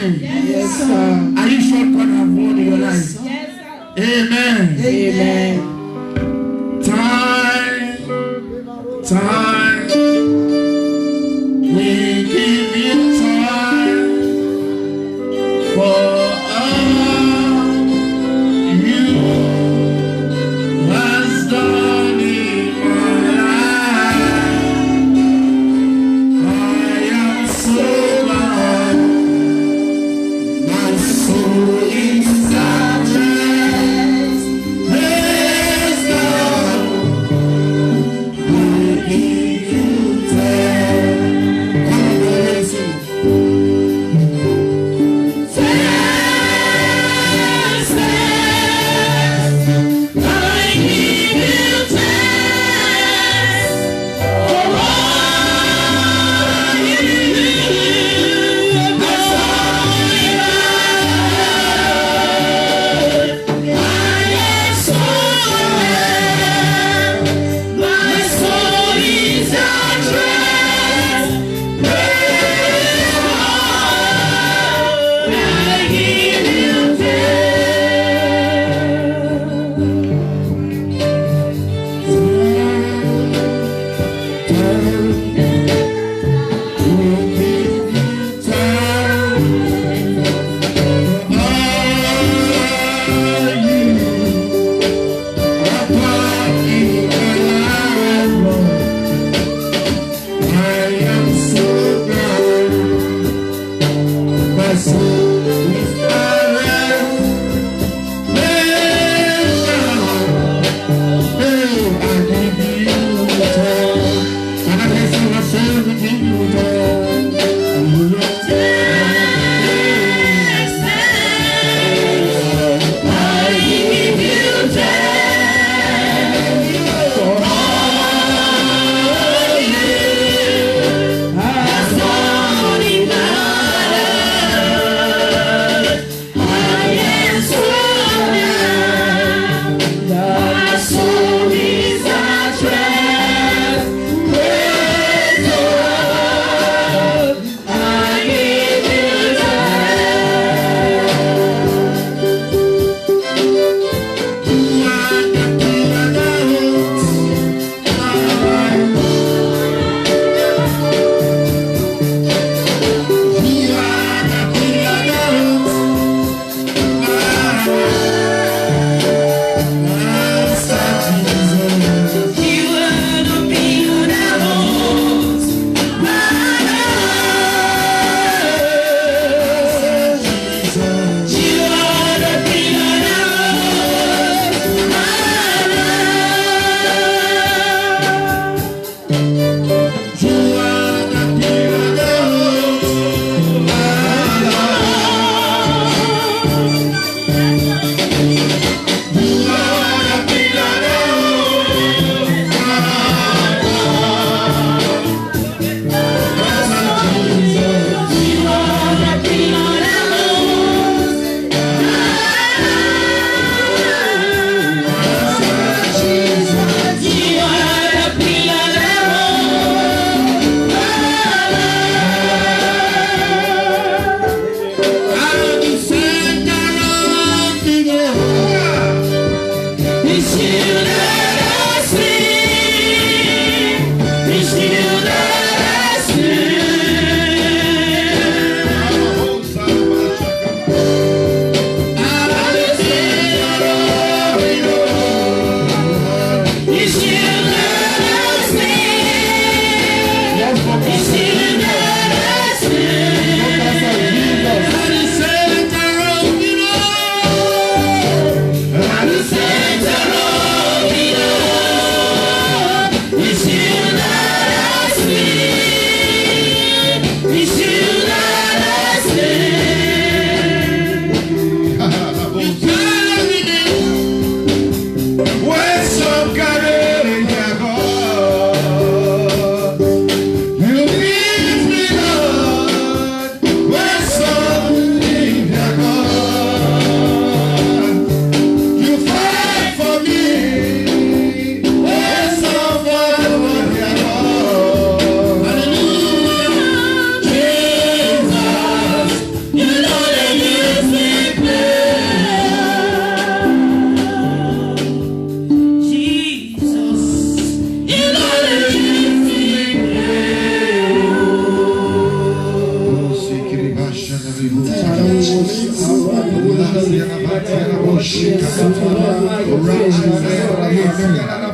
Amen. Yes, sir. Are you sure God has won in your life? Yes, sir. Amen. Amen. Time. We give you time for all you has done in my life. I am so glad my soul is at rest. Praise God. We give you thanks. Come on, let's sing.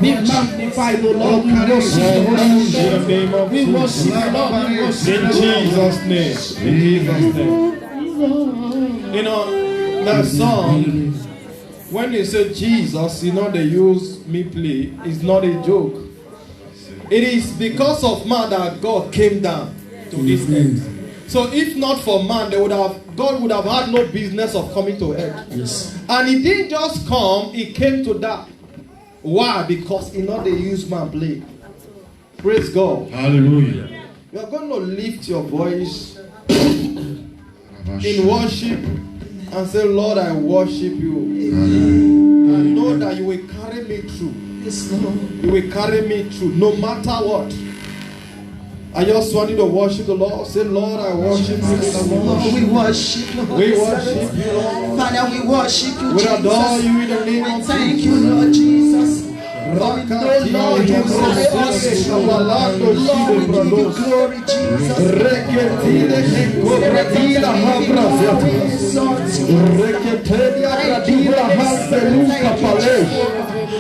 Be magnified, O Lord. We worship you, Lord. We worship you, Lord. We worship In Jesus' name. In Jesus' name. You know, that song, when they say Jesus, you know, they use me play, it's not a joke. It is because of man that God came down to this earth. So if not for man, God would have had no business of coming to earth. Yes. And he didn't just come, he came to die. Why? Because he not they use man play. Praise God. Hallelujah. You are going to lift your voice in worship and say, Lord, I worship you. I know that you will carry me through. Yes, Lord. You will carry me through no matter what. I just want you to worship the Lord. Say, Lord, I worship you. Lord, we worship you. We worship you, Lord. Father, we worship you, We adore Jesus. you in the name We of thank Jesus. you, Lord Jesus. Lord, we know, Lord, you say us. Lord, we give you glory, Jesus.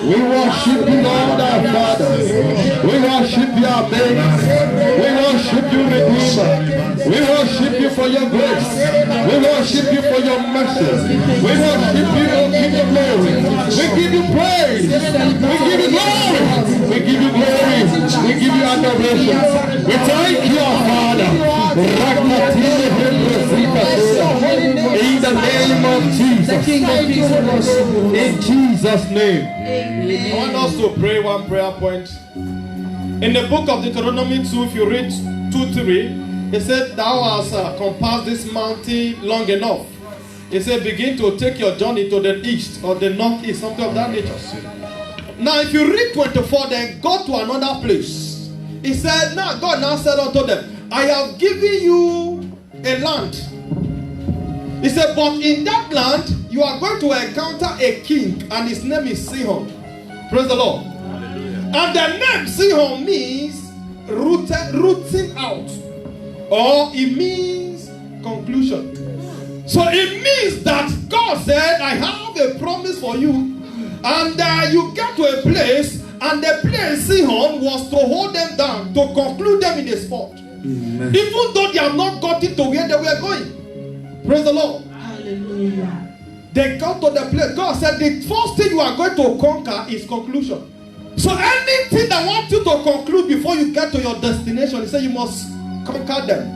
We worship you, Lord our Father. We worship you, our Maker. We worship you, Redeemer. We worship you for your grace. We worship you for your mercy. We worship you, O King of glory. We give you praise. We give you glory. We give you glory. We give you adoration. We thank you, our Father. In the name of Jesus. In Jesus' name. I want us to pray one prayer point. In the book of Deuteronomy 2, if you read 2:3, it said, thou hast compassed this mountain long enough. It said, begin to take your journey to the east or the northeast, something of that nature. Now, if you read 24, then go to another place. He said, now God now said unto them, I have given you a land. He said, but in that land, you are going to encounter a king, and his name is Sihon. Praise the Lord. Hallelujah. And the name Sihon means rooting out, or it means conclusion. So it means that God said, I have a promise for you, and you get to a place, and the place Sihon was to hold them down, to conclude them in the spot. Amen. Even though they have not gotten to where they were going. Praise the Lord. Hallelujah. They got to the place. God said the first thing you are going to conquer is conclusion. So anything that wants you to conclude before you get to your destination, he said you must conquer them.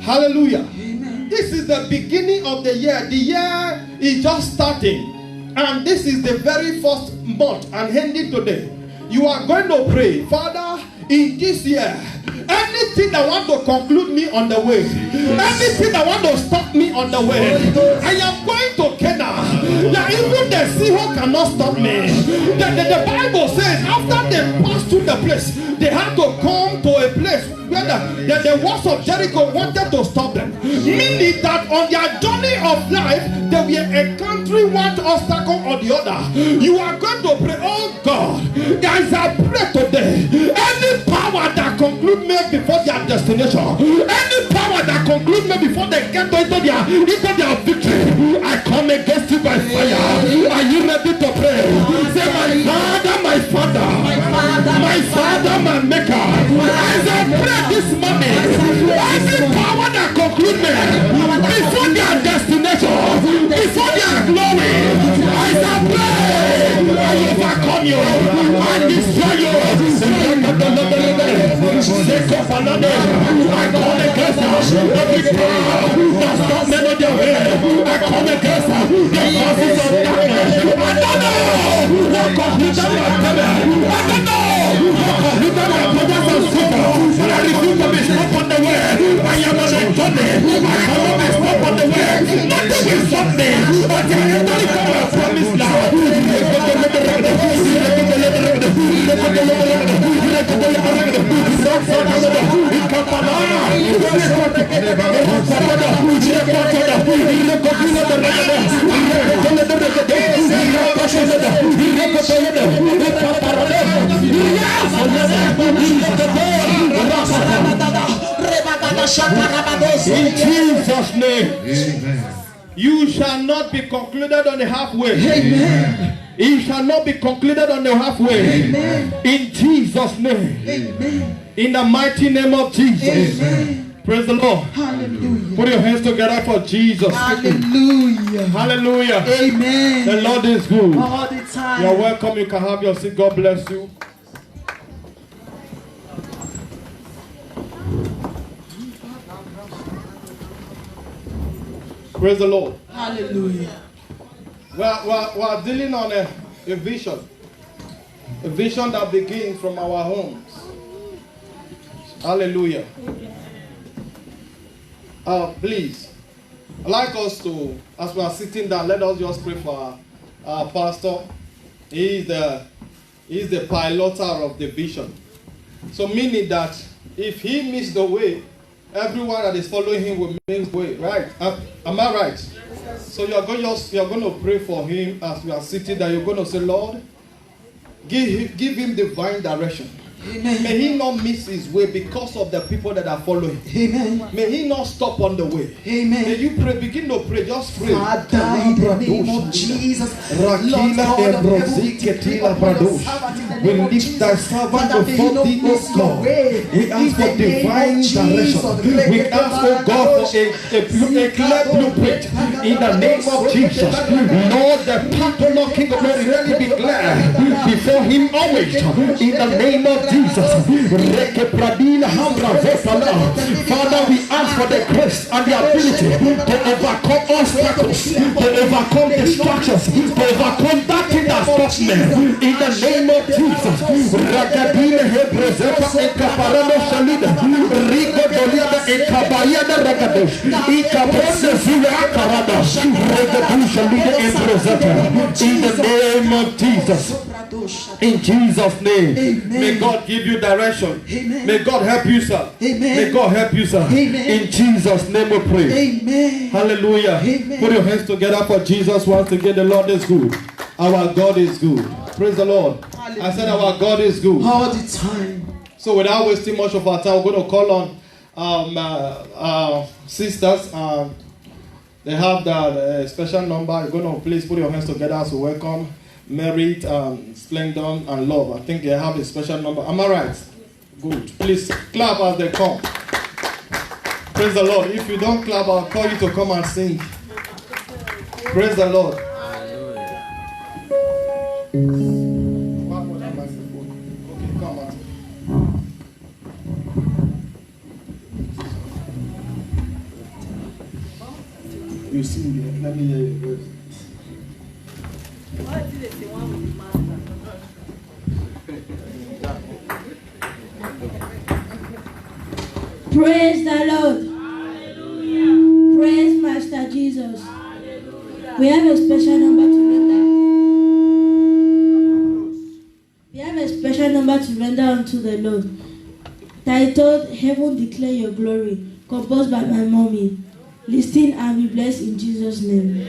Hallelujah. Amen. This is the beginning of the year. The year is just starting. And this is the very first month and ending today. You are going to pray, Father, in this year, anything that want to conclude me on the way, anything that want to stop me on the way, I am going to Canaan. Yeah, even the Sihon cannot stop me. The Bible says after they passed through the place, they had to come to a place where the walls of Jericho wanted to stop them. Meaning that on their journey of life, they were encountering one obstacle or the other. You are going to pray, oh God, as I pray today, any power that conclude me before their destination, any power that conclude me before they get into their victory, I come against you by fire. Are you ready to pray? Say, my Father, my Father, my Father, my Maker, as I pray this morning, every power that conclude me before their destination, before their glory, as I pray, I overcome you, I destroy you. I come against every power that's not meant on their way. I come against the forces of darkness. I don't know what conclusion you are coming. I don't know what conclusion my brothers and sisters. But I refuse to be stopped on the way. I am on a journey. I cannot be stopped on the way. Nothing will stop me. But I am not come a promised land. Jesus' name. Amen. You shall not be concluded on the halfway. Amen. It shall not be concluded on the halfway. Amen. In Jesus' name. Amen. In the mighty name of Jesus. Amen. Praise the Lord. Hallelujah. Put your hands together for Jesus. Hallelujah. Hallelujah. Amen. The Lord is good. All the time. You're welcome. You can have your seat. God bless you. Praise the Lord. Hallelujah. We're dealing on a vision. A vision that begins from our homes. Hallelujah. Please, I'd like us to, as we are sitting down, let us just pray for our pastor. He is the piloter of the vision. So meaning that if he missed the way, everyone that is following him will miss the way, right? Am I right? So you're going to pray for him as we are sitting there. You're going to say, Lord, give him divine direction. Amen. May he not miss his way because of the people that are following. Amen. May he not stop on the way. Amen. May you pray, begin to pray, just pray. Father, in the name of Jesus, Lord Rakila God of heaven, we Ebroziketila decree upon your Pradosh. servant in the We name of lift Jesus. thy servant Father, may he before not thee, miss O your God. way. We In ask the for name divine of direction. Jesus. We ask, O God, for a clear blueprint in the name of Jesus. Lord, the people of King of Glory, really be glad before him always. In the name of Jesus. Father, we ask for the grace and the ability to overcome obstacles, to overcome distractions, to overcome that thing that stops me. In the name of Jesus. Ragadine Hebrezeta Ekaparano Shalida, Rico Doliada Ekabayada Ragadosh, Ekabrone Zula Karadash, Regadu Shalida Ebrezeta. In the name of Jesus. In Jesus' name. Amen. May God give you direction. Amen. May God help you, sir. Amen. May God help you, sir. Amen. In Jesus' name we pray. Amen. Hallelujah. Amen. Put your hands together for Jesus once again. The Lord is good. Our God is good. Praise the Lord. I said our God is good. All the time. So without wasting much of our time, we're going to call on sisters. They have the special number. You're going to please put your hands together as we welcome Merit, Splendor, and Love. I think they have a special number. Am I right? Good. Please clap as they come. Praise the Lord. If you don't clap, I'll call you to come and sing. Praise the Lord. Okay, come on. You sing it. Let me hear your voice. Praise the Lord. Hallelujah. Praise Master Jesus. Hallelujah. We have a special number to render. We have a special number to render unto the Lord. Titled Heaven Declare Your Glory. Composed by my mommy. Listen and be blessed in Jesus' name.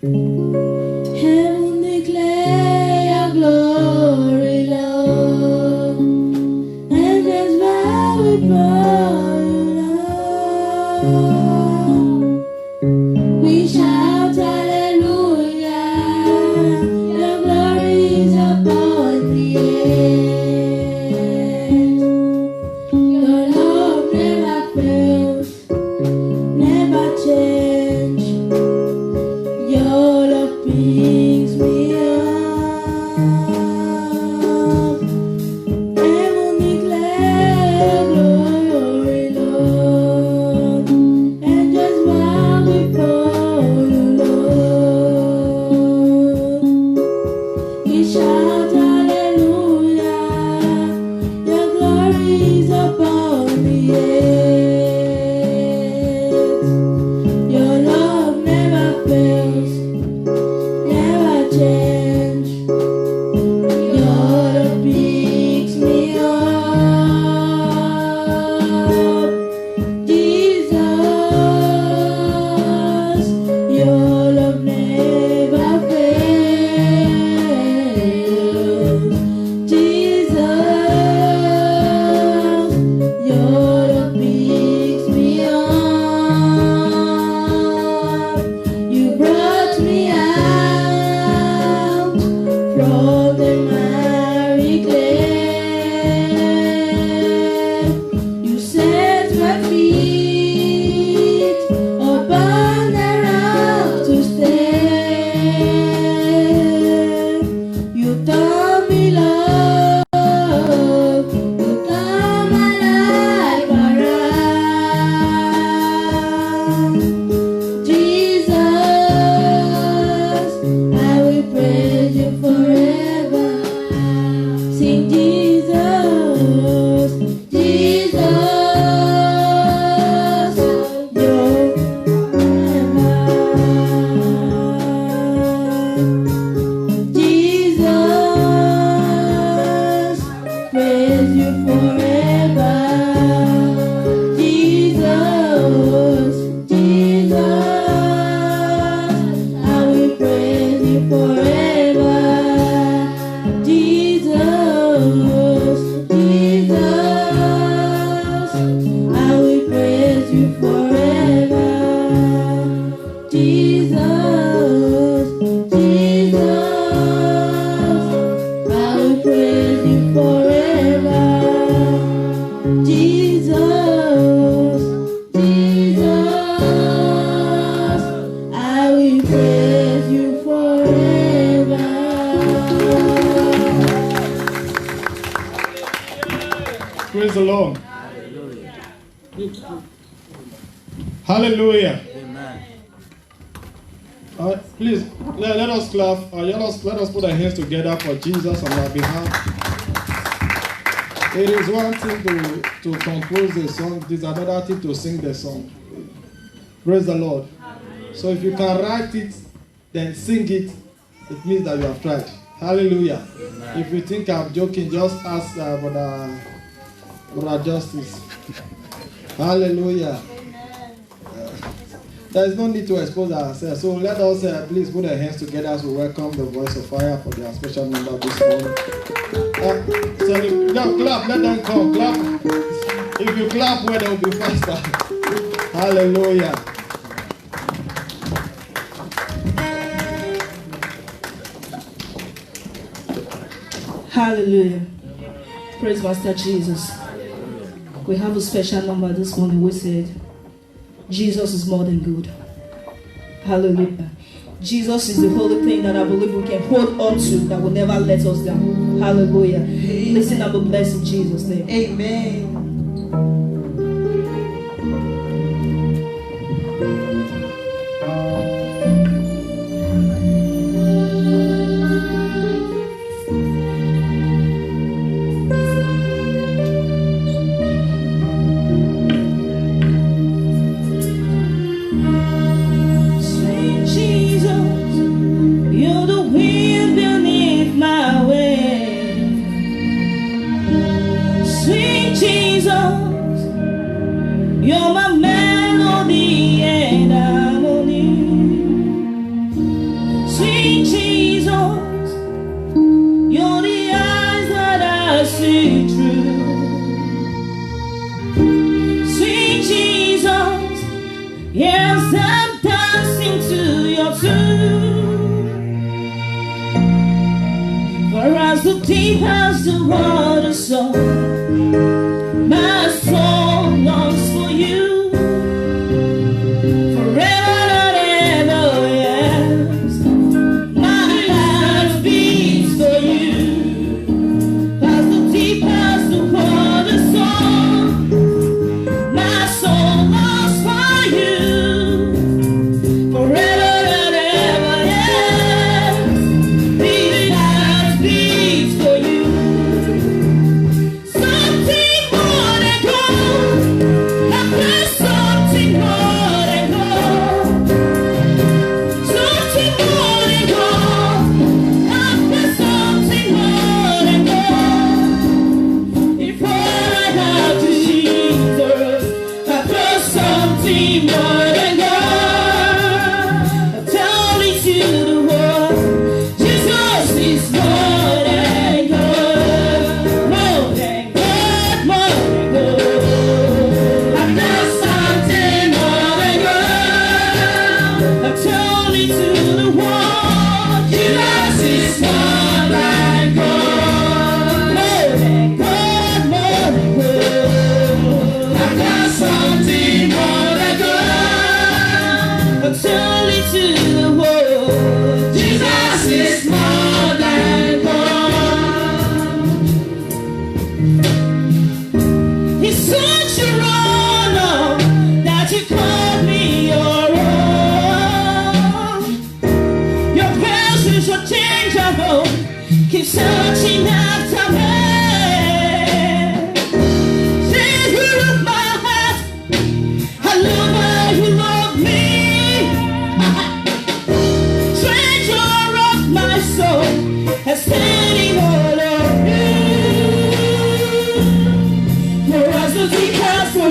Heaven declare your glory, Lord, and just bow before you, Lord. We shout hallelujah, your glory is upon the earth. Your love never fails, never change. Your love picks me up. Heaven declare glory, Lord, and just bow before you, Lord. We shout hallelujah, your glory is upon the earth. Your love never fails, never change. Your love picks me up. Hallelujah. Amen. Please, let us clap. Let us put our hands together for Jesus on our behalf. It is one thing to compose a song. It is another thing to sing the song. Praise the Lord. So if you can write it, then sing it, it means that you have tried. Hallelujah. Amen. If you think I'm joking, just ask Brother Justice. Hallelujah. There is no need to expose ourselves. So let us please put our hands together as we welcome the Voice of Fire for their special number this morning. Clap, let them come. Clap. If you clap, well, they will be faster. Hallelujah. Hallelujah. Praise Master Jesus. We have a special number this morning. We said, Jesus is more than good. Hallelujah. Jesus is the holy thing that I believe we can hold on to that will never let us down. Hallelujah. Listen and be blessed in Jesus' name. Amen. You're my melody and harmony. Sweet Jesus, you're the eyes that I see through. Sweet Jesus, yes, I'm dancing to your tune. For as the deep as the water so my soul longs for you. Forever and ever, yes. My heart beats for you. As the deep as the water soul, my soul longs for you. Forever and ever, yes. My heart beats for you. Something more than gold. After something more than gold. Something more than gold. After something more than gold. If all I have to Jesus, after something more than gold. Tell me to the world, Jesus is more than gold. More than gold, more than gold. After something more than gold. Tell me to the world, Jesus is more than gold. More than gold, more than gold. After something more than gold. Tell me to the world, Jesus is more than gold. It's such a honor that you called me your own. Your presence will change our home. Keep searching after me. Savior of my heart, I love how you love me. Treasure of my soul, and standing all of you. For as the deep has the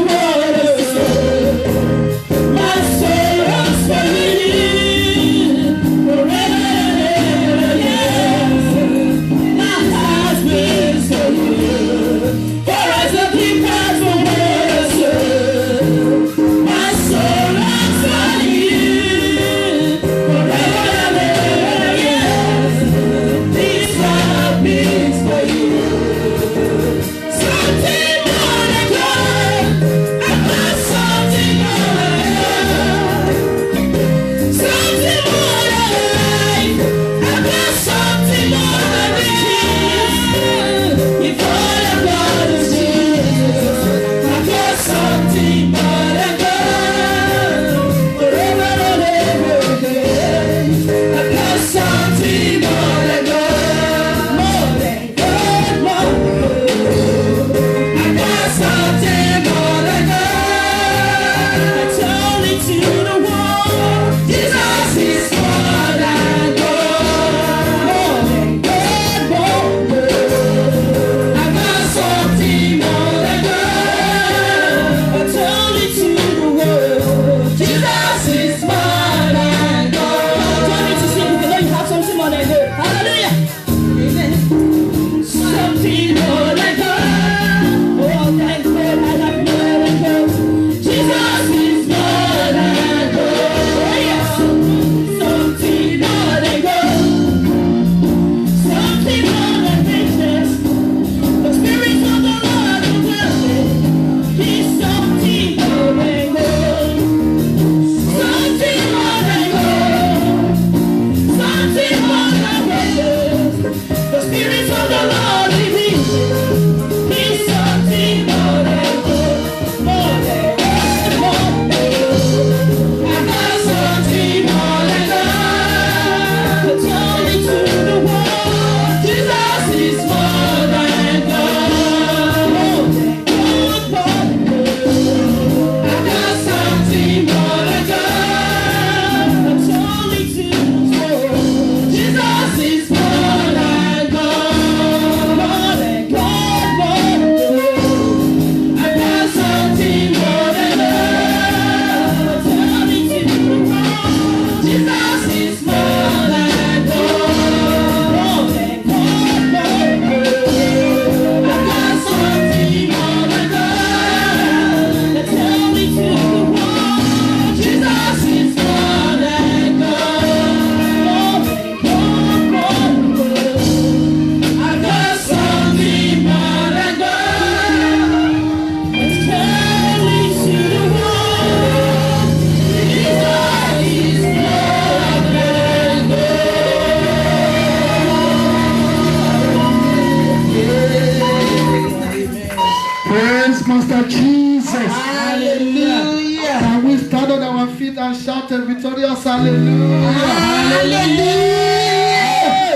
Jesus. Hallelujah. Can we stand on our feet and shout a victorious hallelujah? Hallelujah.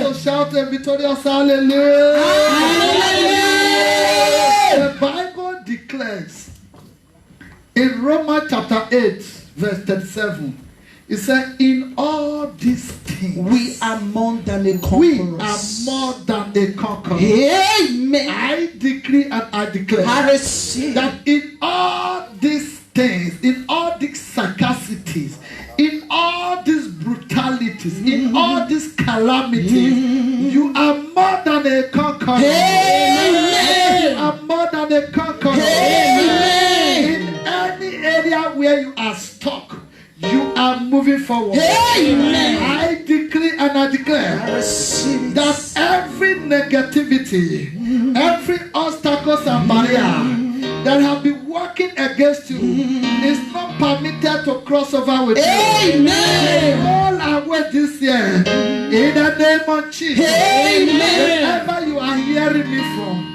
So shout a victorious hallelujah. Hallelujah. The Bible declares in Romans chapter 8, verse 37, it said, in all these things, We are more than a we conquerors. are more than a conqueror. Amen. I decree and I declare I receive. that in all these things, in all these sarcastics, in all these brutalities, in all these calamities, you are more than a conqueror. Amen. You are more than a conqueror. Amen. In any area where you are stuck, you are moving forward. Amen. I decree and I declare I receive it. that every negativity, every obstacles and barrier that have been working against you is not permitted to cross over with you. Amen. All away this year, in the name of Jesus. Amen. Wherever you are hearing me from,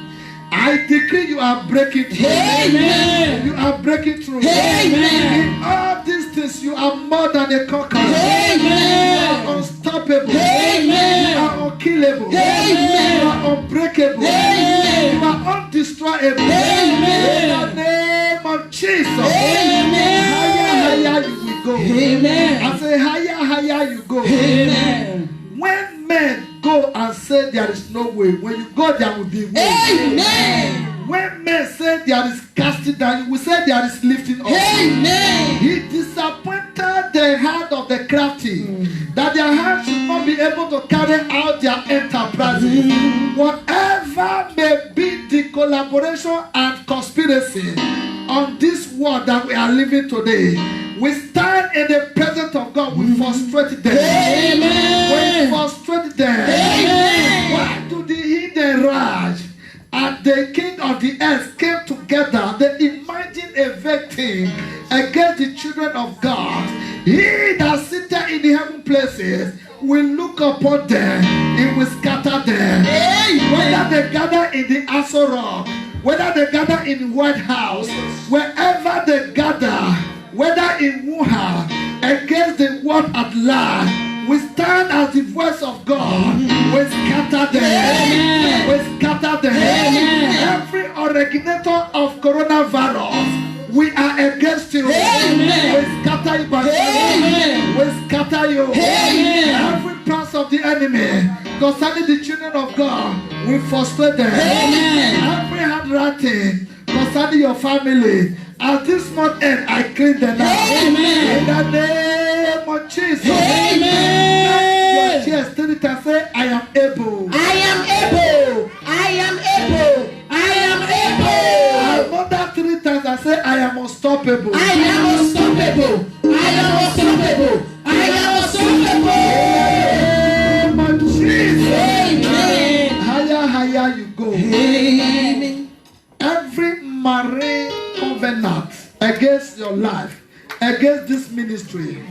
I decree you are breaking through. Amen. You are breaking through. Amen. In all these things, you are more than a conqueror. Amen. You are unstoppable. Amen. You are unkillable. Amen. You are unbreakable. Amen. You are undestroyable. Amen. In the name of Jesus. Amen. Higher you will go. Amen. I say higher you go. Amen. When men go and say there is no way, when you go there will be way. Amen. When men say there is casting down, you will say there is lifting up. Amen. He disappointed the heart of the crafty, that their hands should not be able to carry out their enterprises. Whatever may be the collaboration and conspiracy on this world that we are living today, we stand in the presence of God. We frustrate them. Amen. We frustrate them. Amen. Why do the hidden Raj and the king of the earth came together? They imagined a victim against the children of God. He that sitteth in the heaven places will look upon them. He will scatter them. Amen. Whether they gather in the Aso Rock, whether they gather in the White House, wherever they gather, whether in Wuhan, against the world at large, we stand as the voice of God. We scatter them. Amen. We scatter them. Amen. Every originator of coronavirus, we are against you. Amen. We scatter you by fire. Amen. We scatter you. Amen. Every plans of the enemy concerning the children of God, we frustrate them. Amen. Every handwriting concerning your family, at this month end, I clean them now. Amen. In the name of Jesus. Amen. Your chest, tell it and say, I am able. I am able. I am able. I am able. Another 3 times I say, I am unstoppable. I am unstoppable. I am unstoppable. I am unstoppable. In the name of Jesus. Amen. Higher you go. Amen. Every marine covenant against your life, against this ministry,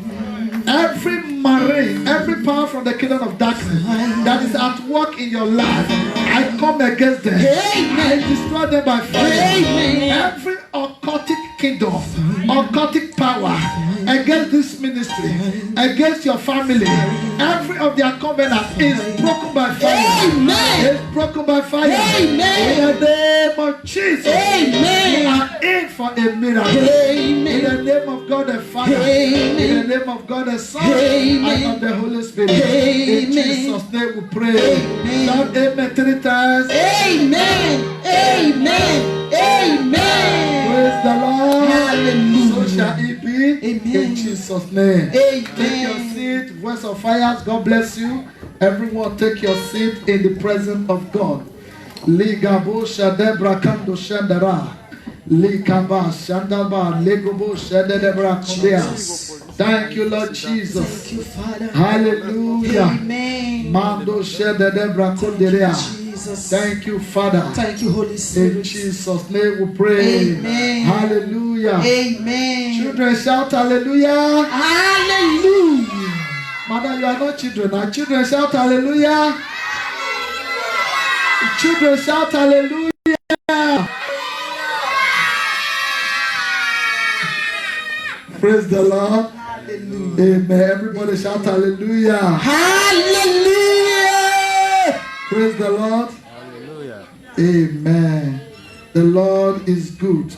every marine, every power from the kingdom of darkness that is at work in your life, I come against them. I destroy them by fire. Amen. Every occultic kingdom, occultic power against this ministry, against your family, every of their covenant is broken by fire. Amen. It's broken by fire. Amen. In the name of Jesus. Amen. You are in for a miracle. Amen. In the name of God the Father. Amen. In the name of God the Son. Amen. And of the Holy Spirit. Amen. In Jesus' name we pray. Amen. Shout amen 3 times. Amen. Amen. Amen. Praise the Lord. Hallelujah. So shall it be. Amen. In Jesus' name. Amen. Take your seat. Voice of fires. God bless you. Everyone take your seat in the presence of God. Ligabo shadebra kando shandara. Likaba shandaba legobo shadebra kondea. Thank you, Lord Jesus. Thank you, Father. Hallelujah. Amen. Mando shadebra konderea. Jesus. Thank you, Father. Thank you, Holy In Spirit. Jesus' name we pray. Amen. Hallelujah. Amen. Children shout hallelujah. Hallelujah. Mother, you are not children. Now children shout hallelujah. Children shout hallelujah. Praise the Lord. Amen. Everybody shout hallelujah. Hallelujah. Praise the Lord. Hallelujah. Amen. The Lord is good.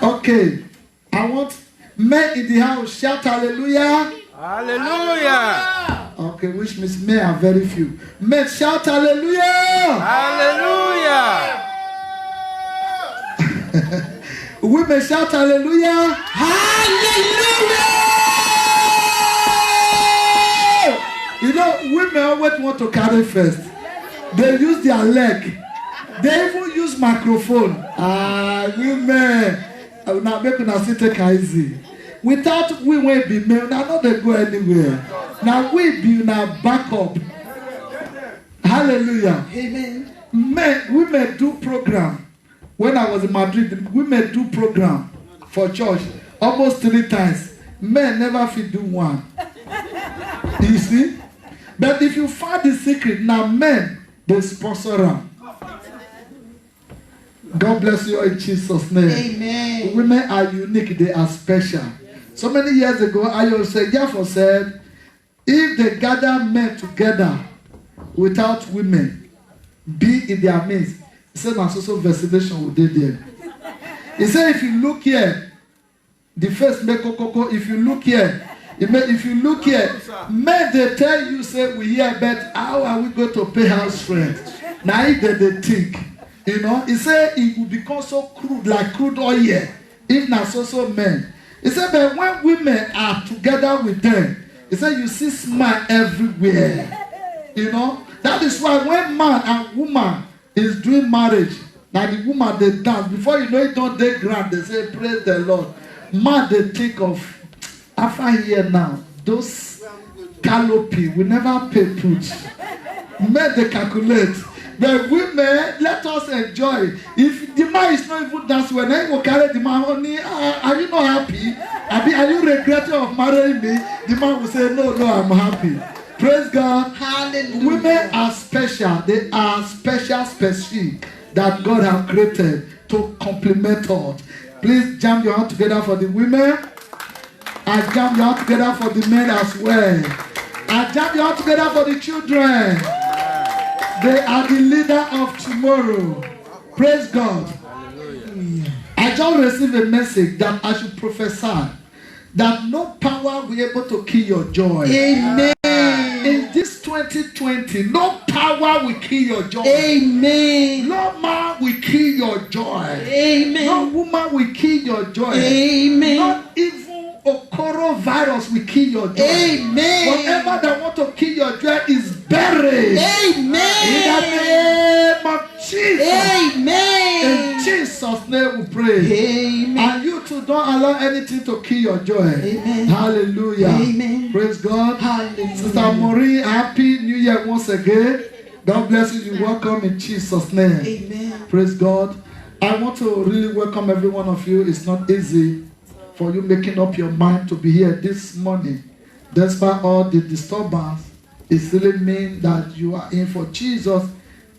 Okay. I want men in the house shout hallelujah. Hallelujah. Okay, which means men are very few. Men shout hallelujah. Hallelujah. Women shout hallelujah. Hallelujah. You know, women always want to carry first. They use their leg. They even use microphone. Women. Now make una sit take easy. Without we won't be men, now not they go anywhere. Now we be now back up. Hallelujah. Amen. Men, women do program. When I was in Madrid, women do program for church almost 3 times. Men never fit do one. You see? But if you find the secret, now men, they sponsor them. God bless you in Jesus' name. Amen. Women are unique, they are special. So many years ago, I said, if they gather men together without women, be in their midst, he said, my social vaccination will be there. He said, if you look here, the first make coco, if you look here, if you look here, men they tell you, say, we hear, but how are we going to pay house rent? Now if they think, you know, he said it will become so crude, like crude oil, if not so men. He said, but when women are together with them, he said, you see smile everywhere. You know, that is why when man and woman is doing marriage, now the woman they dance, before you know it, don't they grand, they say, praise the Lord. Man, they think of, after here now, those canopy, we never pay put. Men, they calculate. But women, let us enjoy. If the man is not even dancing, when I will carry the man, honey, are you not happy? Are you regretting of marrying me? The man will say, no, I'm happy. Praise God. Hallelujah. Women are special. They are special species that God has created to complement us. Please jam your hand together for the women. And jam your hand together for the men as well. And jam your hand together for the children. They are the leader of tomorrow. Praise God. I just received a message that I should prophesy that no power will be able to kill your joy. Amen. In this 2020, no power will kill your joy. Amen. No man will kill your joy. Amen. No woman will kill your joy. Amen. Not even a coronavirus will kill your joy. Amen. Whatever that want to kill your joy is buried. Amen. In the name of Jesus. Amen. In Jesus' name we pray. Amen. And you too, don't allow anything to kill your joy. Amen. Hallelujah. Amen. Praise God. Hallelujah. Sister Maureen, happy New Year once again. God bless you. You're welcome in Jesus' name. Amen. Praise God. I want to really welcome every one of you. It's not easy for you making up your mind to be here this morning. Despite all the disturbance, it really means that you are in for Jesus,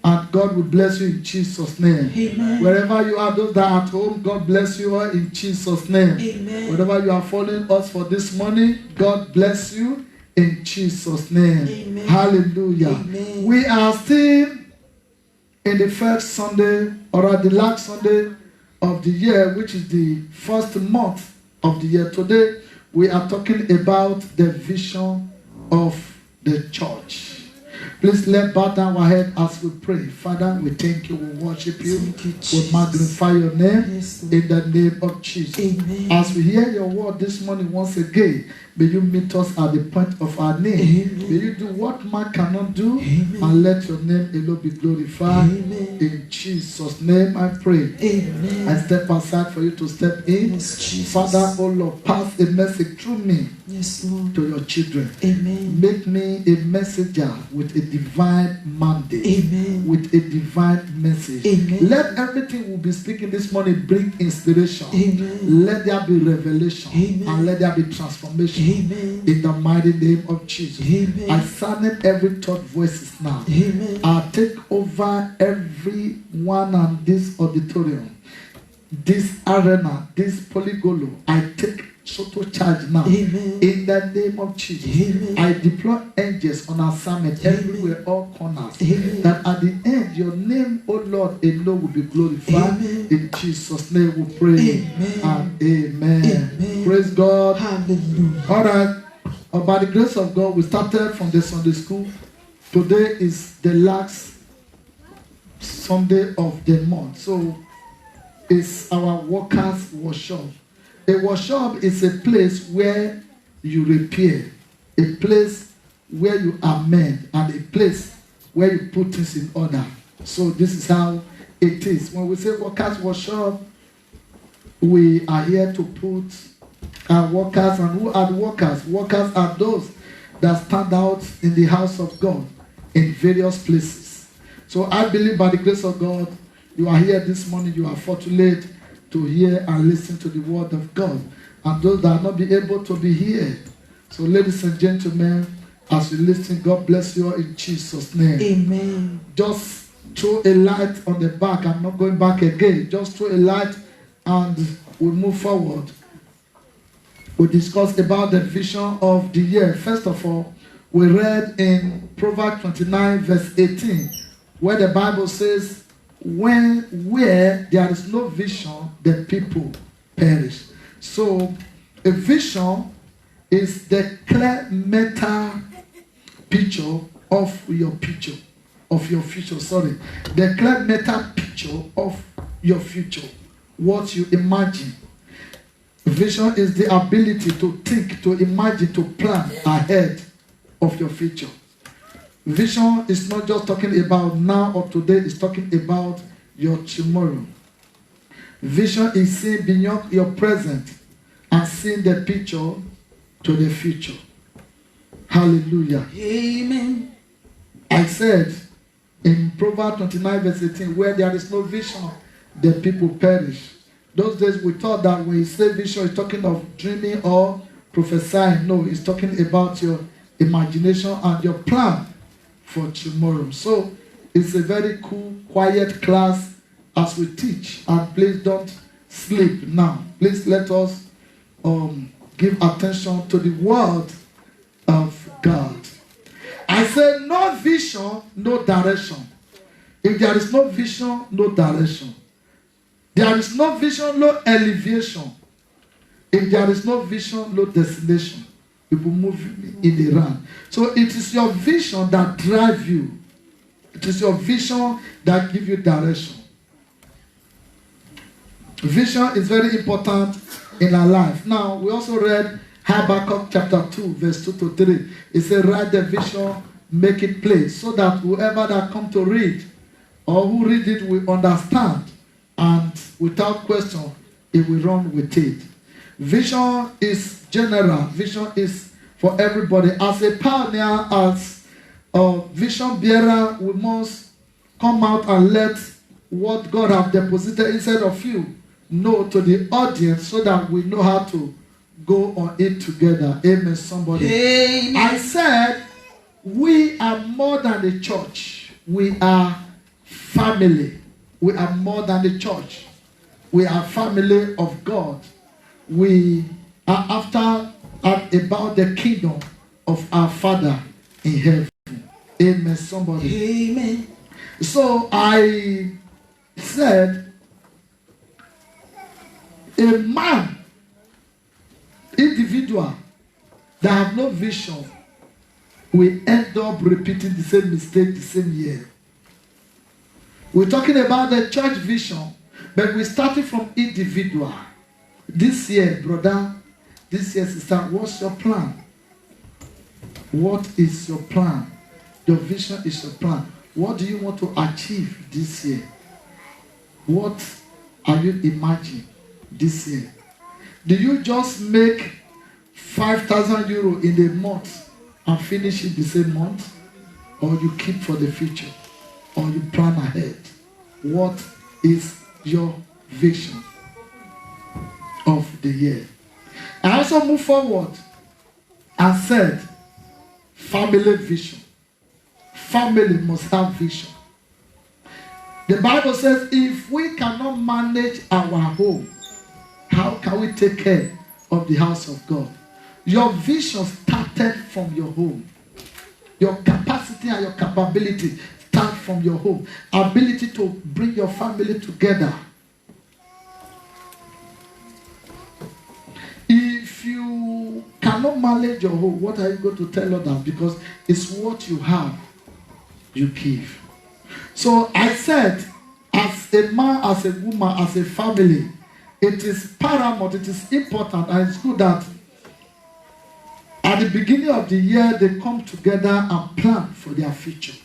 and God will bless you in Jesus' name. Amen. Wherever you are, those that are at home, God bless you all in Jesus' name. Amen. Wherever you are following us for this morning, God bless you in Jesus' name. Amen. Hallelujah. Amen. We are still in the first Sunday, or at the last Sunday of the year, which is the first month of the year. Today, we are talking about the vision of the church. Please let's bow down our head as we pray. Father, we thank you, we worship you, Thank you, we Jesus. magnify your name Yes, Lord. in the name of Jesus. Amen. As we hear your word this morning once again, may you meet us at the point of our need. Amen. May you do what man cannot do, Amen. and let your name alone be glorified. Amen. In Jesus' name I pray. Amen. I step aside for you to step in. Yes, Jesus. Father, oh Lord, pass a message through me Yes, Lord. to your children. Amen. Make me a messenger with a divine mandate, Amen. with a divine message. Amen. Let everything we'll be speaking this morning bring inspiration. Amen. Let there be revelation. Amen. And let there be transformation. Amen. In the mighty name of Jesus. Amen. I silence every thought voices now. Amen. I take over everyone on this auditorium, this arena, this polygolo. I take total charge now. Amen. In the name of Jesus. Amen. I deploy angels on assignment everywhere, all corners. Amen. That at the end, your name, oh Lord, alone will be glorified. Amen. In Jesus' name we pray. Amen. And amen. Amen. Praise God. Hallelujah. All right. By the grace of God, we started from the Sunday school. Today is the last Sunday of the month. So it's our workers' workshop. A workshop is a place where you repair, a place where you amend, and a place where you put things in order. So this is how it is. When we say workers' workshop, we are here to put our workers. And who are the workers? Workers are those that stand out in the house of God in various places. So I believe by the grace of God, you are here this morning. You are fortunate to hear and listen to the word of God. And those that are not be able to be here. So ladies and gentlemen, as you listen, God bless you all in Jesus' name. Amen. Just throw a light on the back. I'm not going back again. Just throw a light and we'll move forward. We discussed about the vision of the year. First of all, we read in Proverbs 29 verse 18, where the Bible says, where there is no vision, the people perish. So a vision is the clear mental picture of your future. The clear mental picture of your future. What you imagine. Vision is the ability to think, to imagine, to plan ahead of your future. Vision is not just talking about now or today, it's talking about your tomorrow. Vision is seeing beyond your present and seeing the picture to the future. Hallelujah. Amen. I said in Proverbs 29 verse 18, where there is no vision, the people perish. Those days we thought that when you say vision, it's talking of dreaming or prophesying. No, it's talking about your imagination and your plan for tomorrow. So it's a very cool, quiet class as we teach. And please don't sleep now. Please let us give attention to the word of God. I said no vision, no direction. If there is no vision, no direction. There is no vision, no elevation. If there is no vision, no destination. People move in the run. So it is your vision that drives you. It is your vision that gives you direction. Vision is very important in our life. Now, we also read Habakkuk chapter 2, verse 2 to 3. It says, write the vision, make it plain, so that whoever that come to read or who read it will understand, and without question, it will run with it. Vision is general. Vision is for everybody. As a pioneer, as a vision bearer, we must come out and let what God has deposited inside of you know to the audience, so that we know how to go on it together. Amen, somebody. Amen. I said, we are more than a church. We are family. We are more than the church. We are family of God. We are after and about the kingdom of our Father in heaven. Amen, somebody. Amen. So I said, a man, individual that have no vision will end up repeating the same mistake the same year. We're talking about the church vision, but we started from individual. This year, brother, this year, sister, what's your plan? What is your plan? Your vision is your plan. What do you want to achieve this year? What are you imagining this year? Do you just make 5,000 euro in a month and finish it the same month? Or you keep for the future? Or you plan ahead? What is your vision of the year? I also move forward and said, family vision. Family must have vision. The Bible says, if we cannot manage our home, how can we take care of the house of God. Your vision started from your home. Your capacity and your capability start from your home. Ability to bring your family together. If you cannot manage your home, what are you going to tell others? Because it's what you have, you give. So I said, as a man, as a woman, as a family, it is paramount, it is important, and it's good that at the beginning of the year, they come together and plan for their future.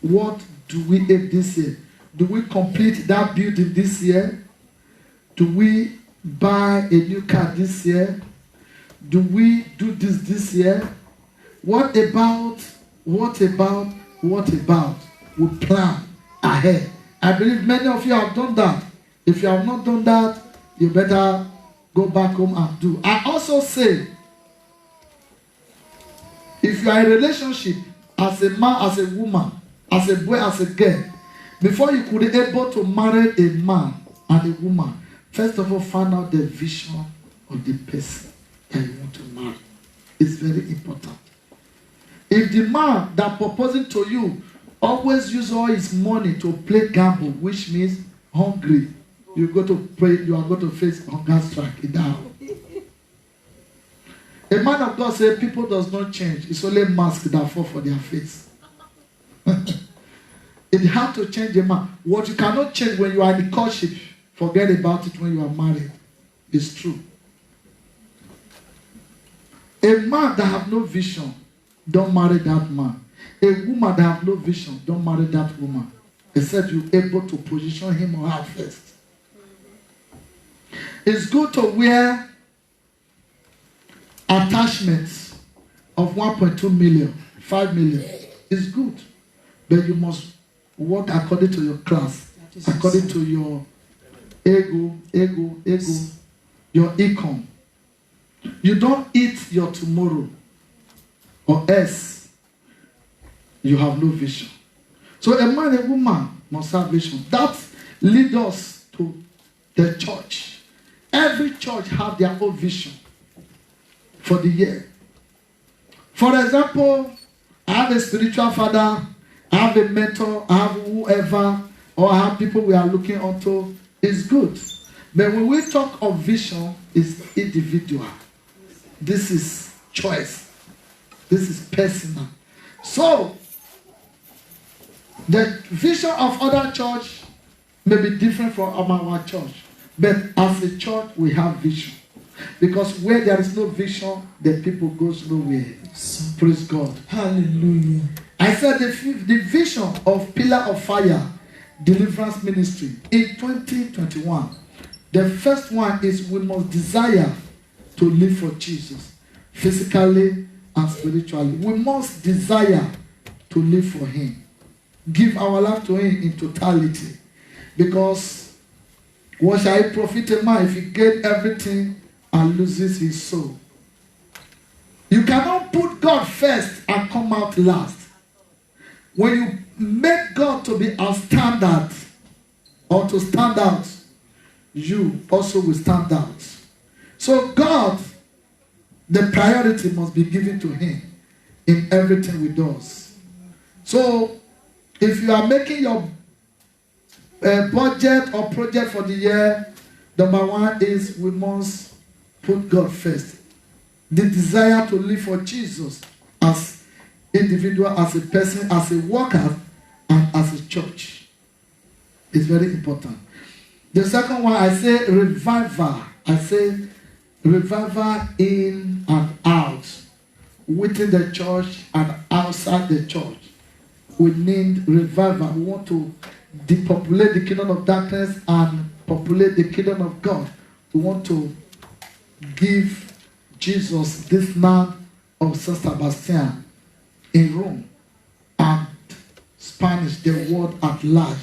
What do we aim this year? Do we complete that building this year? Do we buy a new car this year? Do we do this year? What about? We plan ahead. I believe many of you have done that. If you have not done that, you better go back home and do. I also say, if you are in a relationship as a man, as a woman, as a boy, as a girl, before you could be able to marry a man and a woman, first of all, find out the vision of the person that you want to marry. It's very important. If the man that proposing to you always use all his money to play gamble, which means hungry, you go to pray, you are going to face hunger strike in that house. A man of God said, people does not change. It's only mask that fall for their face. It had to change a man. What you cannot change when you are in the courtship, forget about it when you are married. It's true. A man that have no vision, don't marry that man. A woman that have no vision, don't marry that woman. Except you're able to position him or her first. It's good to wear attachments of 1.2 million, 5 million. It's good. But you must work according to your class, according to your ego, your income. You don't eat your tomorrow, or else you have no vision. So a man and a woman must have vision. That leads us to the church. Every church have their own vision for the year. For example, I have a spiritual father, I have a mentor, I have whoever, or I have people we are looking onto. It's good. But when we talk of vision, it's individual. This is choice. This is personal. So, the vision of other church may be different from our church. But as a church, we have vision. Because where there is no vision, the people goes nowhere. Praise God. Hallelujah. I said the vision of Pillar of Fire Deliverance Ministry in 2021. The first one is we must desire to live for Jesus, physically and spiritually. We must desire to live for Him. Give our life to Him in totality. Because what shall it profit a man if he gain everything and loses his soul? You cannot put God first and come out last. When you make God to be our standard or to stand out, you also will stand out. So God, the priority must be given to Him in everything we do. So if you are making your budget or project for the year, number one is we must put God first. The desire to live for Jesus as individual, as a person, as a worker, and as a church is very important. The second one, I say revival. I say revival in and out, within the church and outside the church. We need revival. We want to depopulate the kingdom of darkness and populate the kingdom of God. We want to give Jesus this land of San Sebastian in Rome and Spanish the world at large.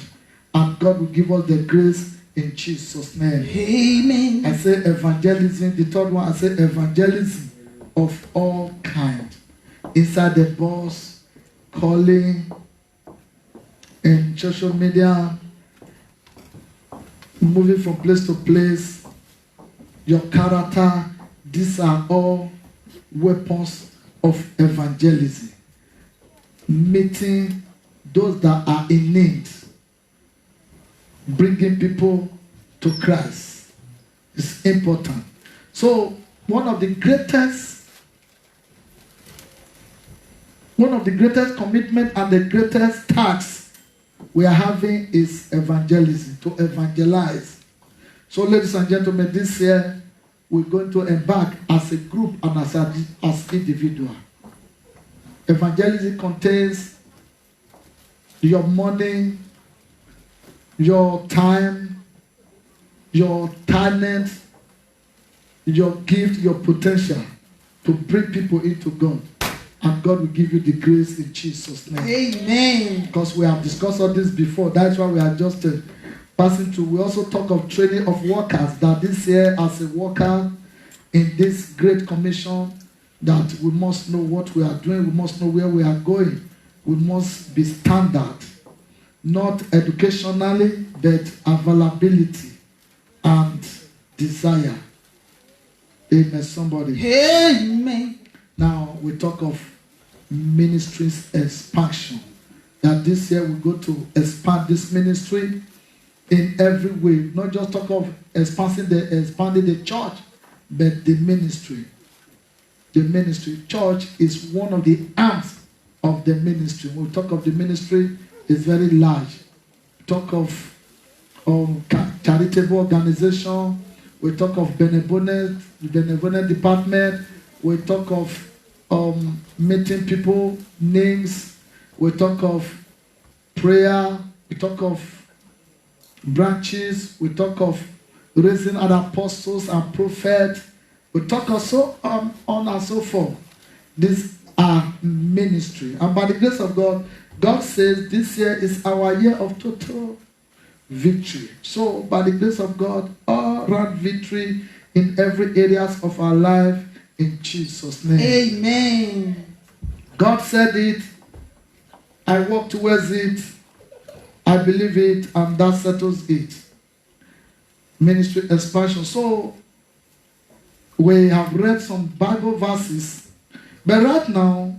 And God will give us the grace in Jesus' name. Amen. I say evangelism. The third one, I say evangelism of all kinds. Inside the bus, calling, in social media, moving from place to place, your character, These are all weapons of evangelism. Meeting those that are in need. Bringing people to Christ is important. So one of the greatest commitment and the greatest task we are having is evangelism, to evangelize. So ladies and gentlemen, this year we're going to embark as a group and as individual. Evangelism contains your money, your time, your talent, your gift, your potential to bring people into God. And God will give you the grace in Jesus' name. Amen. Because we have discussed all this before. That's why we are just passing through. We also talk of training of workers. That this year, as a worker in this great commission, that we must know what we are doing. We must know where we are going. We must be standard. Not educationally, but availability and desire. Amen, somebody. Amen. Now we talk of ministry's expansion. That this year we go to expand this ministry in every way. Not just talk of expanding the church, but the ministry. The ministry. Church is one of the arms of the ministry. When we talk of the ministry, it's very large. We talk of charitable organization. We talk of benevolent department. We talk of meeting people, names. We talk of prayer. We talk of branches. We talk of raising other apostles and prophets. We talk also on and so forth. These are ministry. And by the grace of God, God says this year is our year of total victory. So by the grace of God, all round victory in every areas of our life in Jesus' name. Amen. God said it. I walk towards it. I believe it, and that settles it. Ministry expansion. So we have read some Bible verses, but right now,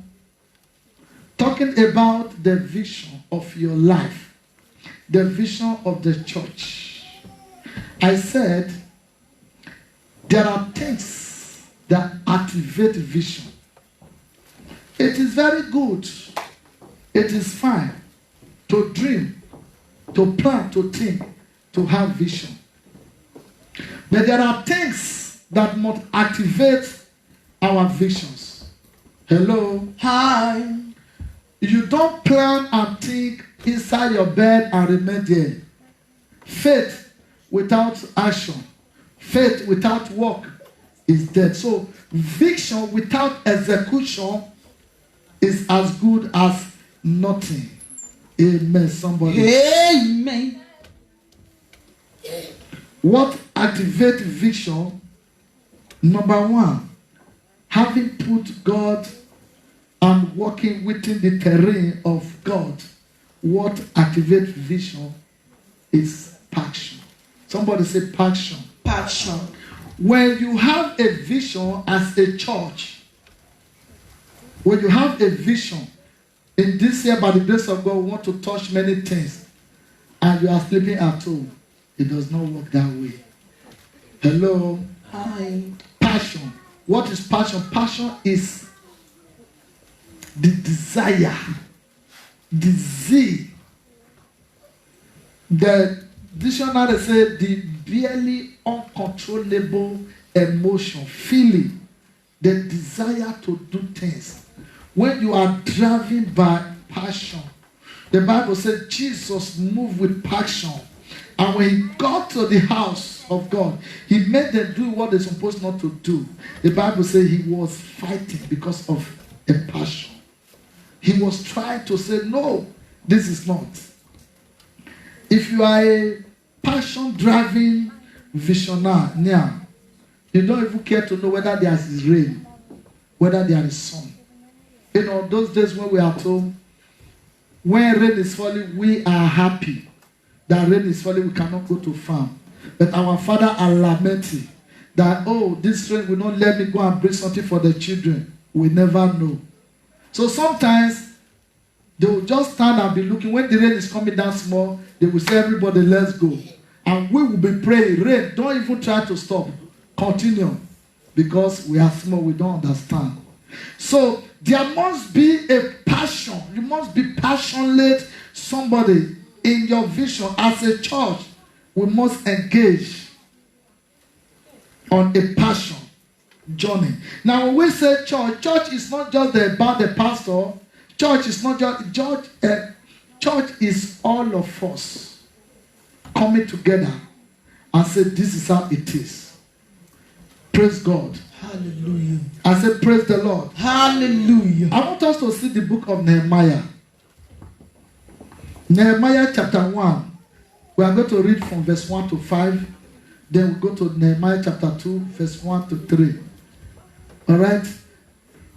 talking about the vision of your life, the vision of the church. I said there are things that activate vision. It is very good. It is fine to dream, to plan, to think, to have vision. But there are things that must activate our visions. Hello? Hi. You don't plan and think inside your bed and remain there. Faith without action, faith without work is dead. So vision without execution is as good as nothing. Amen, somebody. Amen. What activates vision? Number one, having put God and walking within the terrain of God. What activates vision is passion. Somebody say passion. Passion. When you have a vision as a church, when you have a vision, in this year, by the grace of God, we want to touch many things, and you are sleeping at home, it does not work that way. Hello? Hi. Passion. What is passion? Passion is the desire, the zeal. The dictionary says the barely uncontrollable emotion, feeling, the desire to do things. When you are driven by passion, the Bible says Jesus moved with passion. And when he got to the house of God, he made them do what they're supposed not to do. The Bible says he was fighting because of a passion. He was trying to say, no, this is not. If you are a passion-driving visionary now, you don't even care to know whether there is rain, whether there is sun. You know, those days when we are at home, when rain is falling, we are happy. That rain is falling, we cannot go to farm. But our father are lamenting that, oh, this friend will not let me go and bring something for the children. We never know. So sometimes they will just stand and be looking. When the rain is coming down small, they will say, everybody, let's go. And we will be praying. Rain, don't even try to stop. Continue. Because we are small, we don't understand. So there must be a passion. You must be passionate somebody in your vision. As a church, we must engage on a passion journey. Now when we say church, church is not just about the pastor. Church is not just church is all of us coming together and say this is how it is. Praise God. Hallelujah. I said praise the Lord. Hallelujah. I want us to see the book of Nehemiah. Nehemiah chapter 1. We are going to read from verse 1 to 5. Then we go to Nehemiah chapter 2, verse 1 to 3. Alright?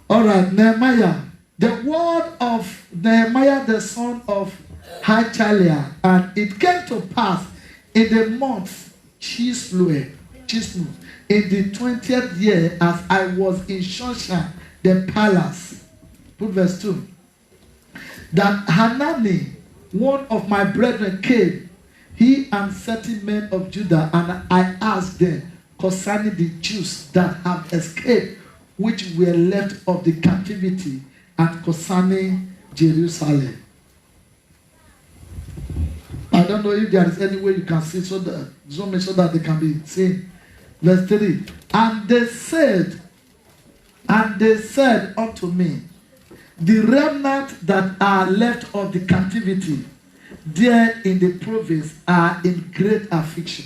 Alright, Nehemiah. The word of Nehemiah, the son of Hachaliah, and it came to pass in the month Chislev, in the 20th year, as I was in Shushan, the palace. Put verse 2. That Hanani, one of my brethren, came, he and certain men of Judah, and I asked them concerning the Jews that have escaped, which were left of the captivity, and concerning Jerusalem. I don't know if there is any way you can see so that zoom in so that they can be seen. Verse 3. And they said unto me, the remnant that are left of the captivity there in the province are in great affliction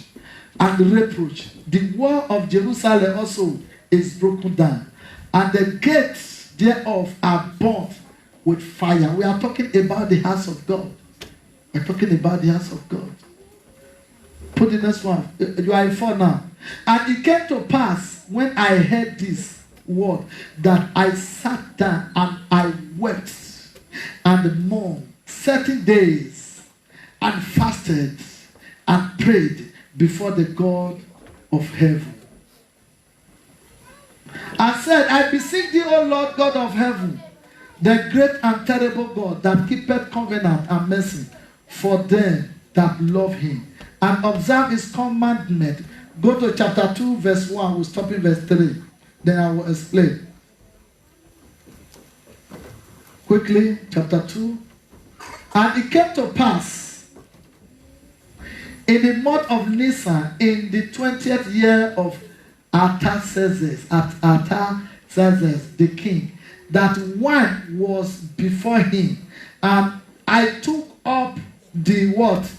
and reproach. The wall of Jerusalem also is broken down, and the gates thereof are burnt with fire. We are talking about the house of God. We're talking about the house of God. Put the next one. You are in 4 now. And it came to pass when I heard this word that I sat down and I wept and mourned certain days and fasted and prayed before the God of heaven. I said, I beseech thee, O Lord God of heaven, the great and terrible God that keepeth covenant and mercy for them that love him and observe his commandment. Go to chapter 2, verse 1. We'll stop in verse 3. Then I will explain. Quickly, chapter 2. And it came to pass in the month of Nisan, in the 20th year of Artaxerxes, the king, that wine was before him, and I took up the what?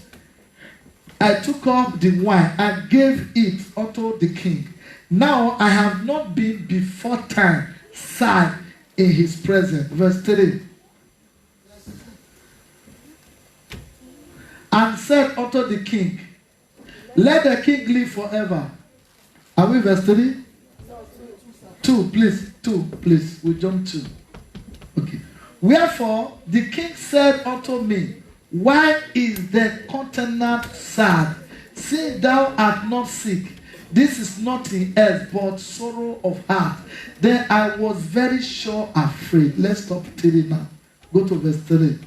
I took up the wine and gave it unto the king. Now I have not been before time sad in his presence. Verse 3. And said unto the king, let the king live forever. Are we verse 3? 2, please. 2, please. We jump 2. Okay. Wherefore the king said unto me, why is the countenance sad? See, thou art not sick. This is nothing else but sorrow of heart. Then I was very sure afraid. Let's stop 3 now. Go to verse 3.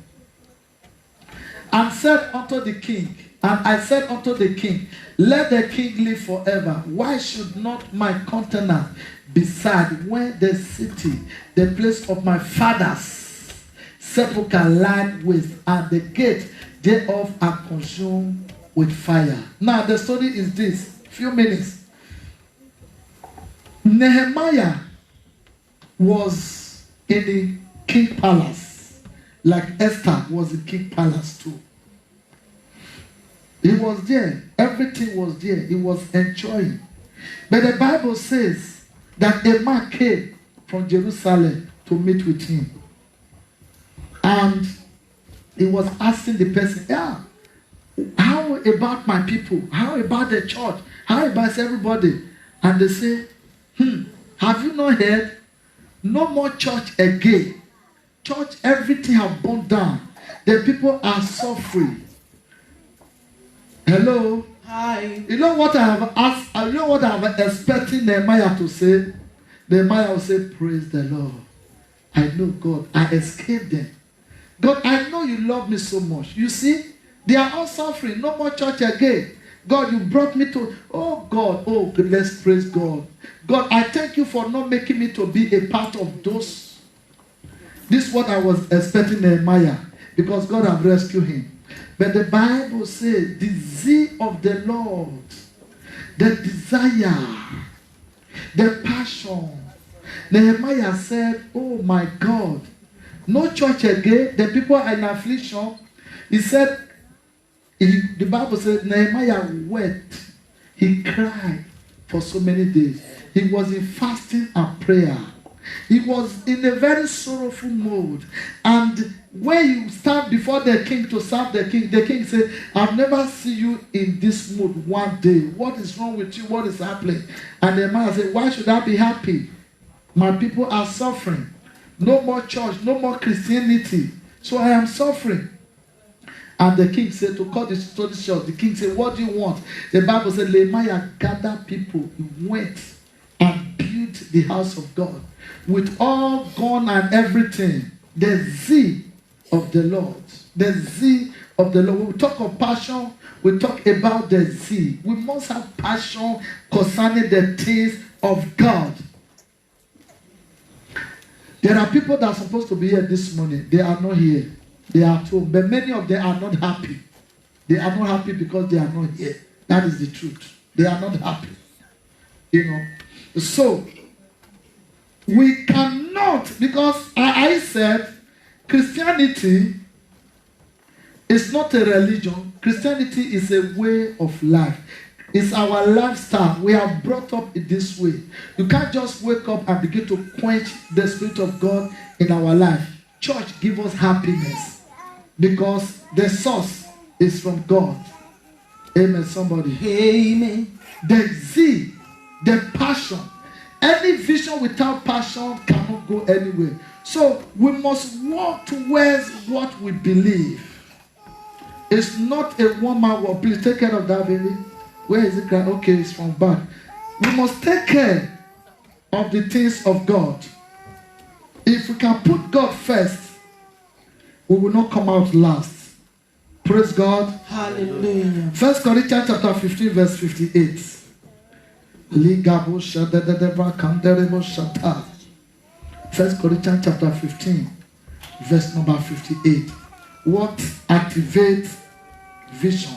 And said unto the king, and I said unto the king, let the king live forever. Why should not my countenance be sad when the city, the place of my fathers, sepulchre lied with, and the gate thereof are consumed with fire? Now the story is this. Few minutes. Nehemiah was in the king palace, like Esther was in king palace too. He was there. Everything was there. He was enjoying. But the Bible says that a man came from Jerusalem to meet with him. And he was asking the person, how about my people? How about the church? How about everybody? And they say, have you not heard? No more church again. Church, everything has burned down. The people are suffering. Hello? Hi. You know what I have asked? You know what I have expecting Nehemiah to say? Nehemiah will say, "Praise the Lord. I know God. I escaped them. God, I know you love me so much. You see, they are all suffering. No more church again. God, you brought me to, oh God, oh, let's praise God. God, I thank you for not making me to be a part of those." This is what I was expecting Nehemiah, because God have rescued him. But the Bible says, the zeal of the Lord, the desire, the passion. Nehemiah said, "Oh my God, no church again. The people are in affliction." He said, the Bible said, Nehemiah wept. He cried for so many days. He was in fasting and prayer. He was in a very sorrowful mood. And when you stand before the king to serve the king said, "I've never seen you in this mood one day. What is wrong with you? What is happening?" And Nehemiah said, "Why should I be happy? My people are suffering. No more church, no more Christianity. So I am suffering." And the king said, to cut the story short, the king said, "What do you want?" The Bible said, Nehemiah gathered people, he went and built the house of God with all gone and everything. The zeal of the Lord. The zeal of the Lord. When we talk of passion, we talk about the zeal. We must have passion concerning the things of God. There are people that are supposed to be here this morning. They are not here. They are at home. But many of them are not happy. They are not happy because they are not here. That is the truth. They are not happy. You know. So, we cannot, because I said Christianity is not a religion. Christianity is a way of life. It's our lifestyle. We are brought up in this way. You can't just wake up and begin to quench the Spirit of God in our life. Church gives us happiness because the source is from God. Amen, somebody. Amen. The zeal, the passion. Any vision without passion cannot go anywhere. So we must walk towards what we believe. It's not a one-man war. Please take care of that baby. Where is it? Okay, it's from back. We must take care of the things of God. If we can put God first, we will not come out last. Praise God. Hallelujah. 1 Corinthians chapter 15 verse 58. 1 Corinthians chapter 15 verse number 58. What activates vision?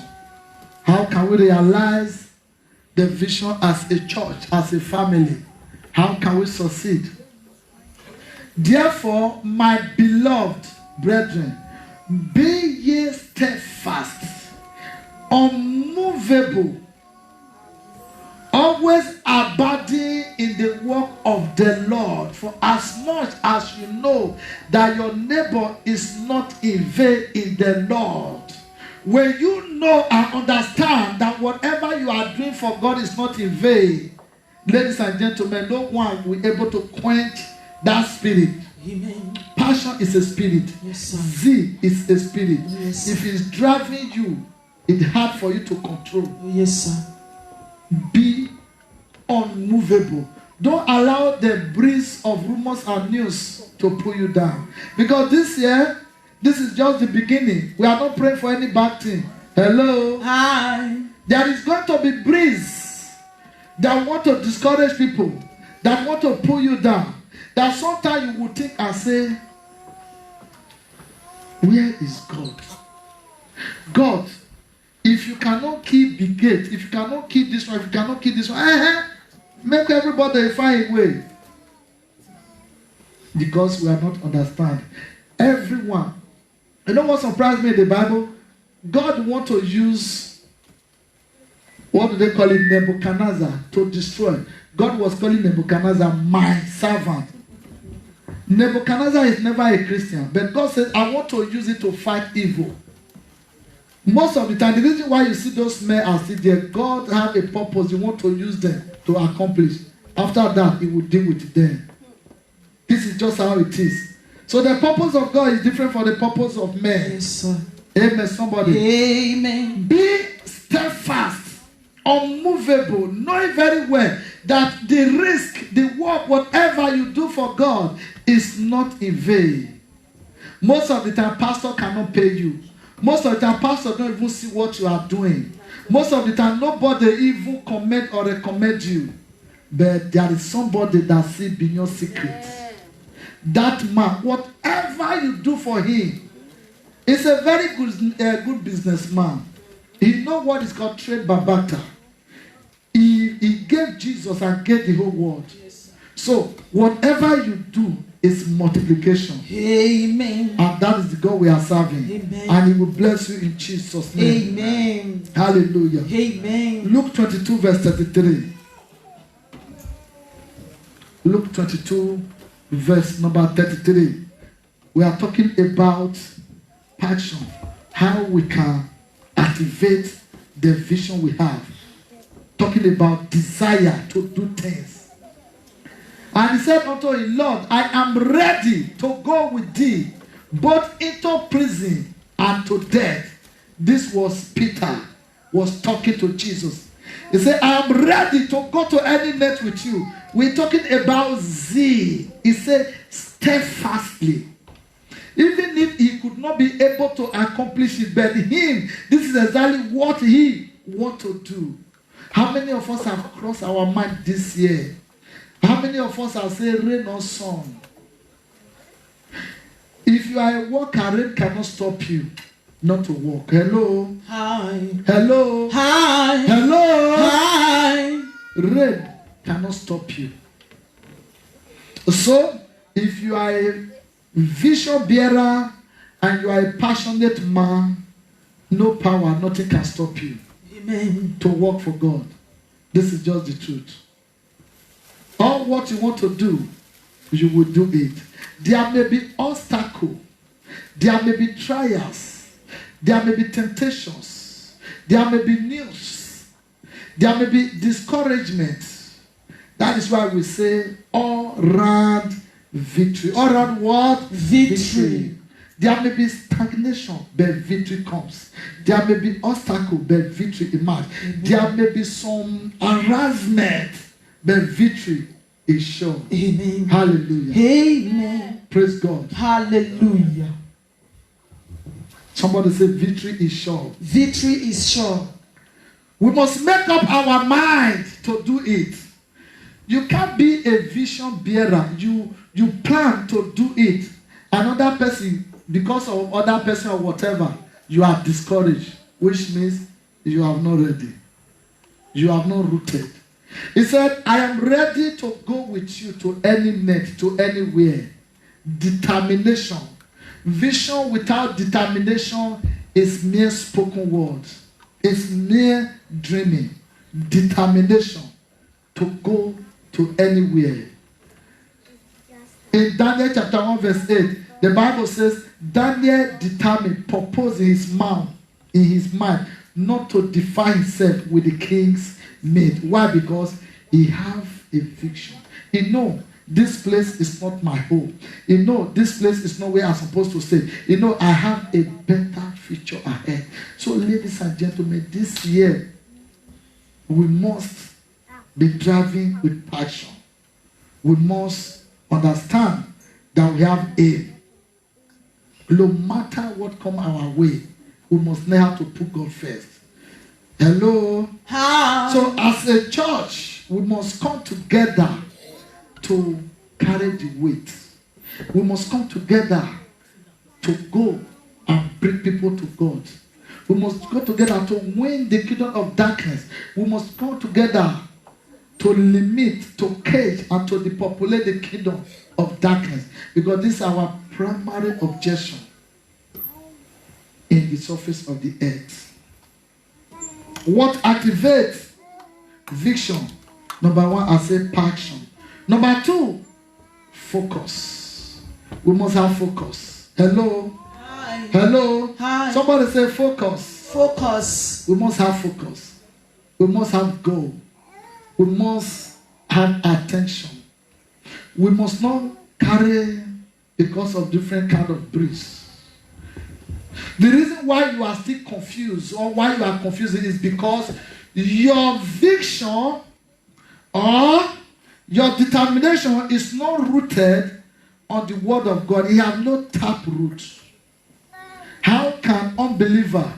How can we realize the vision as a church, as a family? How can we succeed? Therefore, my beloved brethren, be ye steadfast, unmovable, always abounding in the work of the Lord, for as much as you know that your neighbor is not in vain in the Lord. When you know and understand that whatever you are doing for God is not in vain, ladies and gentlemen, no one will be able to quench that spirit. Amen. Passion is a spirit. Yes, sir. Zeal is a spirit. Yes. If it's driving you, it's hard for you to control. Yes, sir. Be unmovable. Don't allow the breeze of rumors and news to pull you down. Because this year, this is just the beginning. We are not praying for any bad thing. Hello? Hi. There is going to be breeze that want to discourage people, that want to pull you down. That sometimes you will think and say, where is God? God, if you cannot keep the gate, if you cannot keep this one, if you cannot keep this one, make everybody find a way. Because we are not understand. Everyone. You know what surprised me in the Bible? God want to use, what do they call it, Nebuchadnezzar, to destroy. God was calling Nebuchadnezzar my servant. Nebuchadnezzar is never a Christian, but God said, I want to use it to fight evil. Most of the time, the reason why you see those men are still there, God have a purpose. You want to use them to accomplish. After that, He will deal with them. This is just how it is. So the purpose of God is different from the purpose of men. Yes, sir. Amen, somebody. Amen. Be steadfast. unmovable, knowing very well that the risk, the work, whatever you do for God is not in vain. Most of the time, pastor cannot pay you. Most of the time, pastor don't even see what you are doing. Most of the time, nobody even comment or recommend you. But there is somebody that sees beyond secrets. That man, whatever you do for him, is a very good businessman. He knows what is called trade by barter. He gave Jesus and gave the whole world. So whatever you do is multiplication. Amen. And that is the God we are serving. Amen. And He will bless you in Jesus' name. Amen. Hallelujah. Amen. Luke 22 verse 33. Luke 22 verse number 33. We are talking about passion. How we can activate the vision we have. Talking about desire to do things. And he said unto him, Lord, I am ready to go with thee, both into prison and to death. This was Peter, was talking to Jesus. He said, I am ready to go to any net with you. We're talking about zeal. He said, steadfastly. Even if he could not be able to accomplish it, but him, this is exactly what he wants to do. How many of us have crossed our mind this year? How many of us have said rain or sun? If you are a worker, rain cannot stop you not to walk. Hello? Hi. Hello? Hi. Hello? Hi. Rain cannot stop you. So, if you are a vision bearer and you are a passionate man, no power, nothing can stop you. Amen. To work for God. This is just the truth. All what you want to do, you will do it. There may be obstacles. There may be trials. There may be temptations. There may be news. There may be discouragement. That is why we say all round victory. All round what? Victory. There may be stagnation, but victory comes. There may be obstacle, but victory emerges. There may be some harassment, but victory is sure. Amen. Hallelujah. Amen. Praise God. Hallelujah. Somebody say victory is sure. Victory is sure. We must make up our mind to do it. You can't be a vision bearer. You plan to do it. Another person, because of other person or whatever, you are discouraged, which means you are not ready. You are not rooted. He said, I am ready to go with you to any net, to anywhere. Determination. Vision without determination is mere spoken words. It's mere dreaming. Determination to go to anywhere. In Daniel chapter 1 verse 8, the Bible says, Daniel determined, purposed in his mind, not to defile himself with the king's maid. Why? Because he have a vision. He know this place is not my home. He know this place is not where I'm supposed to stay. He know I have a better future ahead. So ladies and gentlemen, this year we must be driving with passion. We must understand that we have aim. No matter what come our way, we must know how to put God first. Hello? Hi. So as a church, we must come together to carry the weight. We must come together to go and bring people to God. We must go together to win the kingdom of darkness. We must come together to limit, to cage, and to depopulate the kingdom of darkness. Because this is our primary objection in the surface of the earth. What activates vision? Number one, I say passion. Number two, focus. We must have focus. Hello? Hi. Hello? Hi. Somebody say focus. Focus. We must have focus. We must have goal. We must have attention. We must not carry because of different kind of breeze. The reason why you are still confused or why you are confused is because your vision or your determination is not rooted on the word of God, it has no tap root. How can unbeliever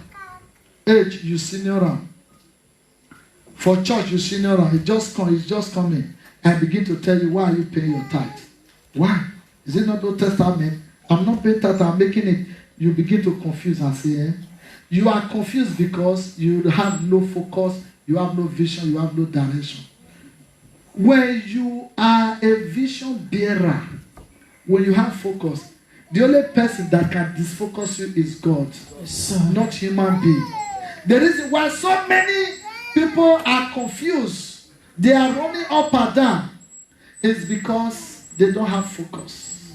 age you senior am? For church you senior am, it's just coming and begin to tell you, why are you paying your tithe? Why? Is it not Old Testament? I'm not paying tithe, I'm making it. You begin to confuse and say, you are confused because you have no focus, you have no vision, you have no direction. When you are a vision bearer, when you have focus, the only person that can disfocus you is God, not human being. The reason why so many people are confused, they are running up and down, is because they don't have focus.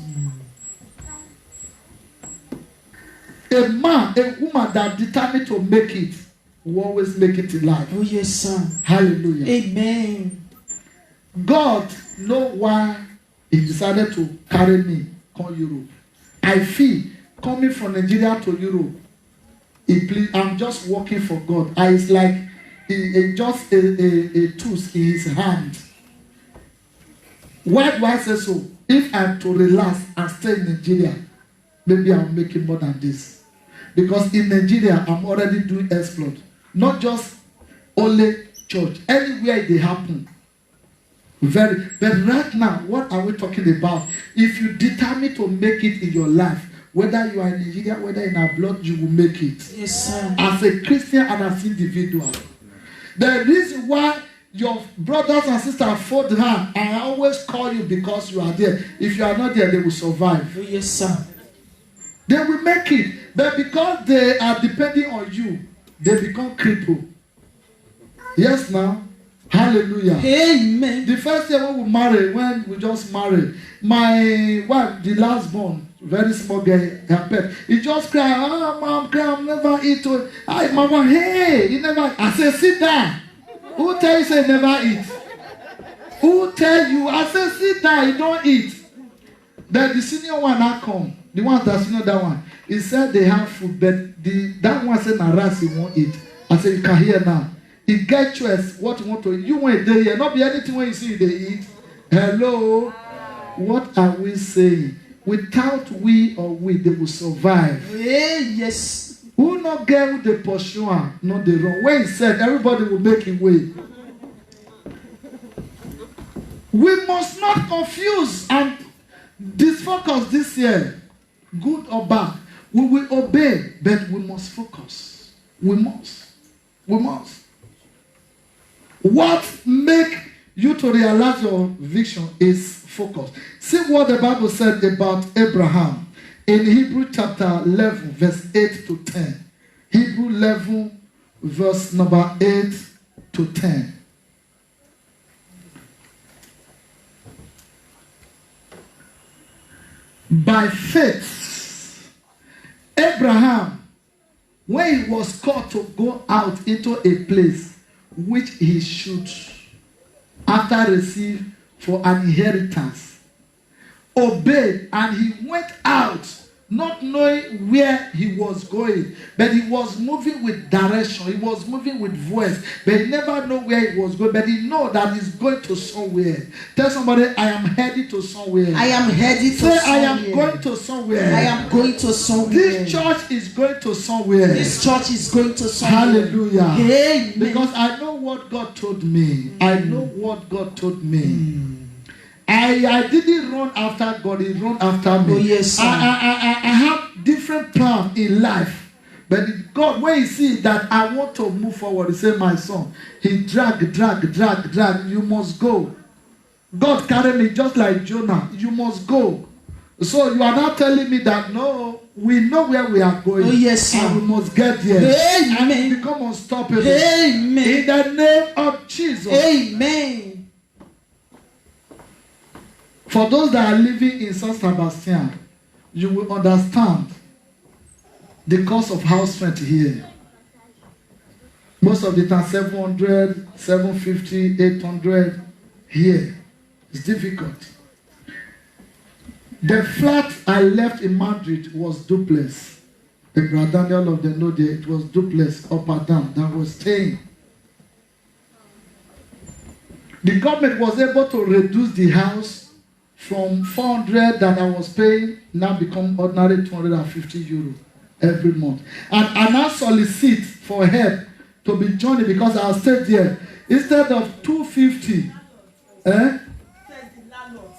A man, a woman that determined to make it will always make it in life. Oh, yes, sir. Hallelujah. Amen. God know why he decided to carry me come Europe. I feel coming from Nigeria to Europe, I'm just working for God. It's like just a tool in his hand. Why do I say so? If I'm to relax and stay in Nigeria, maybe I'm making more than this. Because in Nigeria, I'm already doing exploit. Not just only church. Anywhere they happen. But right now, what are we talking about? If you determine to make it in your life, whether you are in Nigeria, whether in abroad, you will make it. Yes, sir. As a Christian and as an individual. The reason why your brothers and sisters fold hand, I always call you because you are there. If you are not there, they will survive. Oh, yes, sir. They will make it. But because they are depending on you, they become crippled. Yes, now. Hallelujah. Amen. The first year when we just married, my wife, the last born, very small girl, her pet, he just cried, oh, mom, I'm never eat. Hi, mama, hey, you never. I said, sit down. Who tell you say never eat? Who tell you? I said, sit down, you don't eat. Then the senior one now come. The one that's not that one. He said they have food, but that one said, nah, rice he won't eat. I said, you can hear now. He get choice what you want to eat. You want to eat. Not be anything when you see they eat. Hello? What are we saying? Without we, they will survive. Yes. Who not get with the pursue, not the wrong. When he said everybody will make it way. We must not confuse and disfocus this year. Good or bad. We will obey, but we must focus. We must. What make you to realize your vision is focus. See what the Bible said about Abraham in Hebrew chapter 11 verse 8 to 10. Hebrew 11 verse number 8 to 10. By faith, Abraham, when he was called to go out into a place which he should, after receive for an inheritance, obeyed, and he went out, not knowing where he was going, but he was moving with direction, he was moving with voice, but he never know where he was going, but he know that he's going to somewhere. Tell somebody, I am headed to somewhere. I am headed to somewhere. somewhere. I am going to somewhere. I am going to somewhere. This church is going to somewhere. This church is going to somewhere. Hallelujah. Amen. Because I know what God told me. I know what God told me. I didn't run after God, he ran after me. Oh, yes, sir. I have different plans in life. But God, when he see that I want to move forward, he said, my son, he drag. You must go. God carried me just like Jonah. You must go. So you are not telling me that, no, we know where we are going. Oh, yes, sir. And we must get there. Amen. And become unstoppable. Amen. In the name of Jesus. Amen. For those that are living in San Sebastian, you will understand the cost of house rent here. Most of the time, 700, 750, 800 here. It's difficult. The flat I left in Madrid was duplex. The brother Daniel of the know there, it was duplex up and down that was staying. The government was able to reduce the house from 400 that I was paying, now become ordinary 250 euro every month. And I now solicit for help to be joining because I'll stay there. Instead of 250,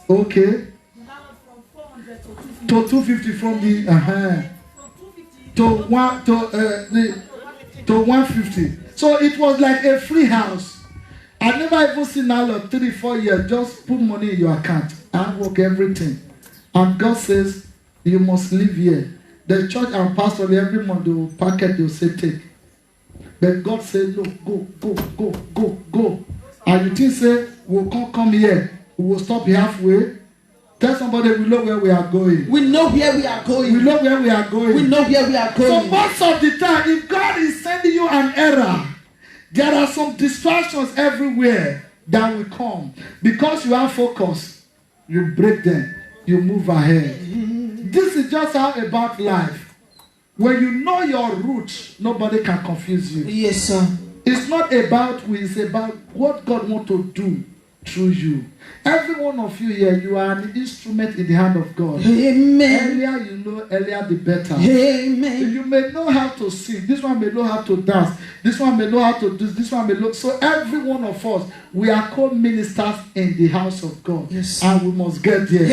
okay. To 250 from the to 150. So it was like a free house. I never even seen landlord 3-4 years just put money in your account and work everything. And God says you must live here. The church and pastor every month they will packet, they will say take. But God said no, go. And you think say we'll come here, we will stop halfway. Tell somebody we know where we are going. We know where we are going. We know where we are going. We know where we are going. So most of the time, if God is sending you an error, there are some distractions everywhere that will come. Because you are focused, you break them, you move ahead. This is just how about life. When you know your roots, nobody can confuse you. Yes, sir. It's not about we, it's about what God wants to do through you. Every one of you here, you are an instrument in the hand of God. Amen. Earlier you know, earlier the better. Amen. You may know how to sing. This one may know how to dance. This one may know how to do this. One may know. So every one of us, we are called ministers in the house of God. Yes. And we must get there.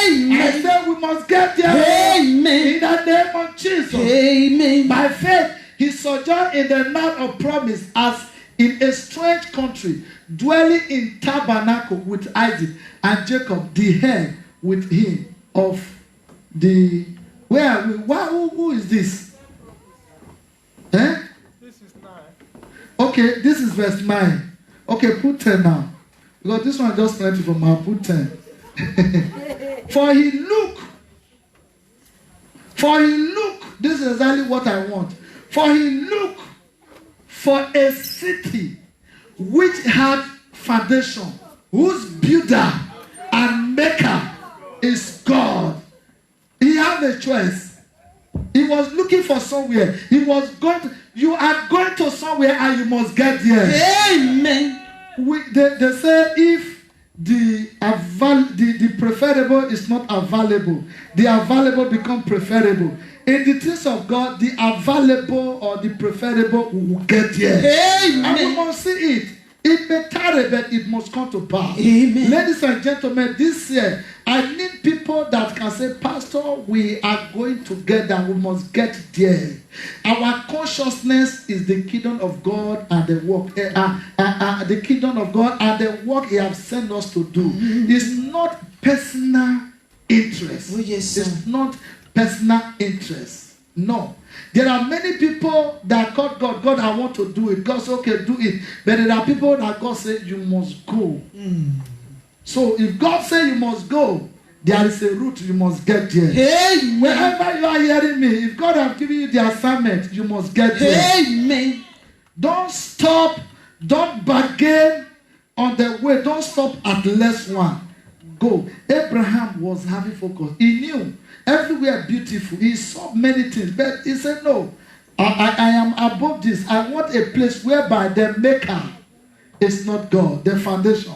Amen. I said we must get there. Amen. In the name of Jesus. Amen. By faith, he sojourned in the land of promise as in a strange country, dwelling in tabernacle with Isaac and Jacob, the heir with him of the... Who is this? This is 9. Okay, this is verse 9. Okay, put 10 now. Because this one just plenty from our put 10. For he look, this is exactly what I want. For he look for a city which had foundation, whose builder and maker is God. He had a choice. He was looking for somewhere. He was going to, you are going to somewhere and you must get there. Amen. They say if the preferable is not available, the available become preferable. In the things of God, the available or the preferable will get there. Amen. And we must see it. It may tarry, but it must come to pass. Amen. Ladies and gentlemen, this year, I need people that can say, Pastor, we are going together. We must get there. Our consciousness is the kingdom of God and the work. The kingdom of God and the work He has sent us to do. It's not personal interest. Oh, yes, sir. It's not personal interest. No. There are many people that call God, God, I want to do it. God says, okay, do it. But there are people that God says, you must go. So if God says you must go, there is a route you must get there. Amen. Wherever you are hearing me, if God has given you the assignment, you must get there. Amen. Don't stop. Don't bargain on the way. Don't stop at less one. Go. Abraham was having focus. He knew everywhere beautiful. He saw many things. But he said, no, I am above this. I want a place whereby the maker is not God, the foundation.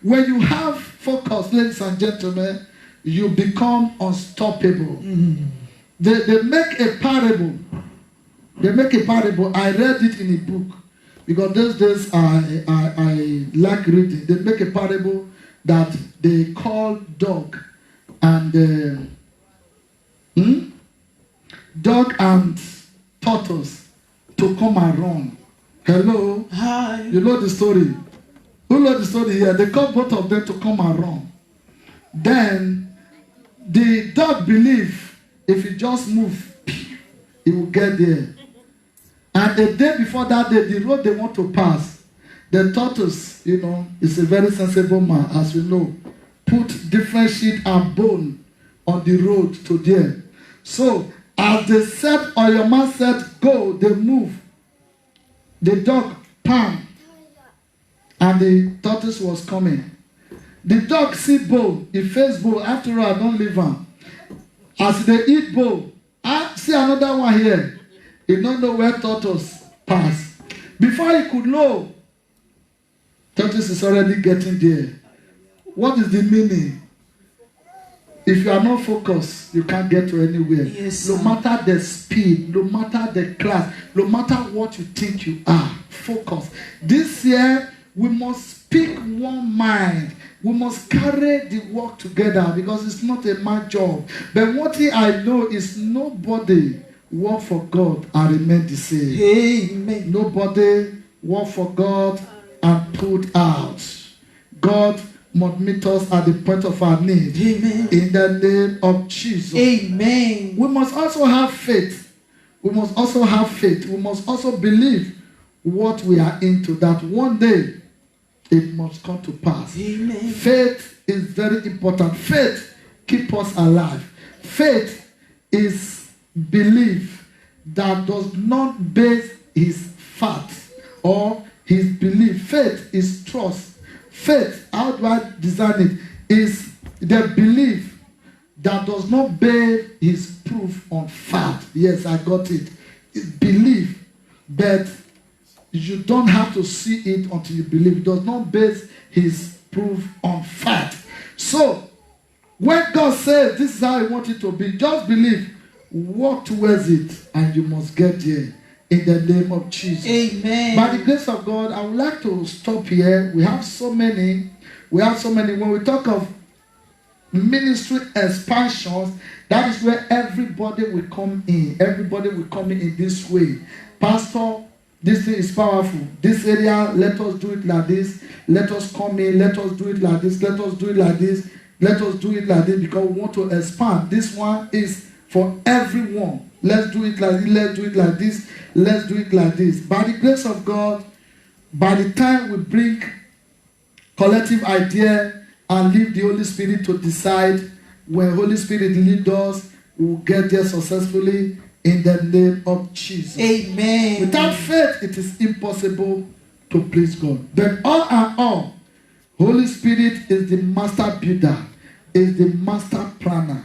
When you have focus, ladies and gentlemen, you become unstoppable. They make a parable. They make a parable. I read it in a book. Because those days I like reading. They make a parable that they call dog and tortoise to come and run. Hello? Hi. You know the story. Who knows the story here? They call both of them to come and run. Then the dog believe if he just move, he will get there. And the day before that day, the road they want to pass, the tortoise, is a very sensible man, as we know, put different sheet and bone on the road to there. So, as they said, or your man said, go, they move. The dog, pam, and the tortoise was coming. The dog see bone, he face bone, after all, I don't leave him. As they eat bone, I see another one here. He don't know where tortoise pass. Before he could know, Tortoise is already getting there. What is the meaning? If you are not focused, you can't get to anywhere. Yes, No sir. matter the speed, no matter the class, no matter what you think you are, focus. This year, we must speak one mind. We must carry the work together because it's not a man job. But one thing I know is nobody work for God and remain the same. Amen. Nobody work for God and put out. God must meet us at the point of our need. Amen. In the name of Jesus. Amen. We must also have faith. We must also have faith. We must also believe what we are into, that one day it must come to pass. Amen. Faith is very important. Faith keeps us alive. Faith is belief that does not base his fact or his belief. Faith is trust. Faith, how do I design it? Is the belief that does not base his proof on fact. Yes, I got it. It's belief, but you don't have to see it until you believe. It does not base his proof on fact. So, when God says this is how I want it to be, just believe, walk towards it, and you must get there in the name of Jesus. Amen. By the grace of God, I would like to stop here. We have so many. When we talk of ministry expansions, that is where everybody will come in. Everybody will come in this way. Pastor, this thing is powerful. This area, let us do it like this. Let us come in. Let us do it like this. Let us do it like this. Let us do it like this because we want to expand. This one is for everyone. Let's do it like this. Let's do it like this. Let's do it like this. By the grace of God, by the time we bring collective idea and leave the Holy Spirit to decide, when Holy Spirit leads us, we will get there successfully in the name of Jesus. Amen. Without faith, it is impossible to please God. But all and all, Holy Spirit is the master builder, is the master planner.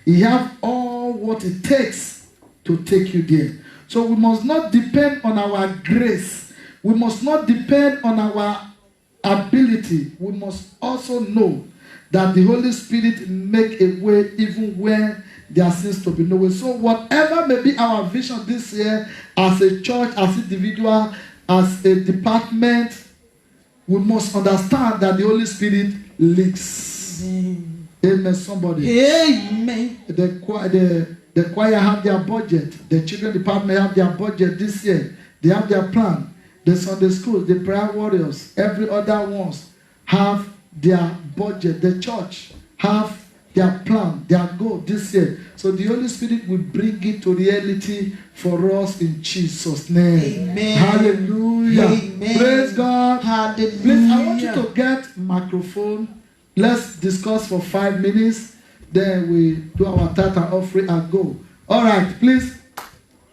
He has all what it takes to take you there. So we must not depend on our grace. We must not depend on our ability. We must also know that the Holy Spirit make a way even when there seems to be no way. So whatever may be our vision this year, as a church, as individual, as a department, we must understand that the Holy Spirit leads. Amen, somebody. Amen. The choir have their budget. The children department have their budget this year. They have their plan. The Sunday schools, the prayer warriors, every other ones have their budget. The church have their plan, their goal this year. So the Holy Spirit will bring it to reality for us in Jesus' name. Amen. Hallelujah. Amen. Praise God. Hallelujah. Please, I want you to get microphone. Let's discuss for 5 minutes. Then we do our tithe and offering and go. All right, please.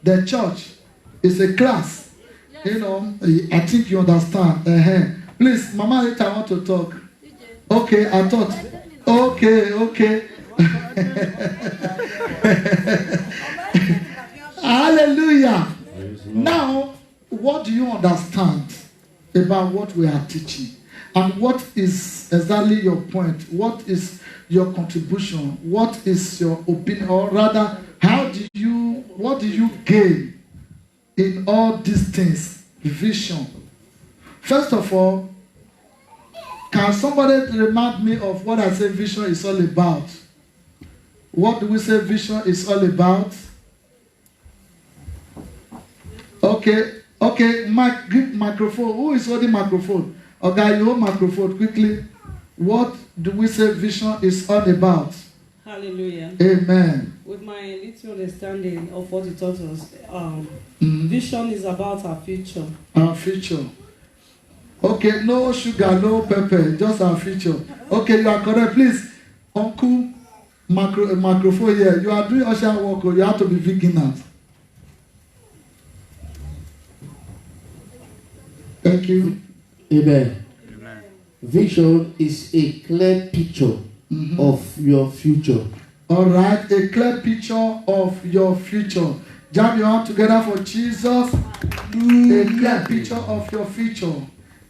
The church is a class. You know, I think you understand. Please, Mama, later I want to talk. Okay, I thought. Okay. Hallelujah. Now, what do you understand about what we are teaching? And what is exactly your point? What is your contribution? What is your opinion? Or rather, what do you gain in all these things? Vision. First of all, can somebody remind me of what I say vision is all about? What do we say vision is all about? Okay, give microphone. Who is holding microphone? Okay, you hold microphone quickly. What do we say vision is all about? Hallelujah. Amen. With my little understanding of what it taught us, vision is about our future. Our future. Okay, no sugar, no pepper, just our future. Okay, you are correct. Please, Uncle, microphone here. You are doing usher work, or you have to be vigilant. Thank you. Amen. Vision is a clear picture of your future. All right, a clear picture of your future. Jam your hand together for Jesus. A clear picture of your future.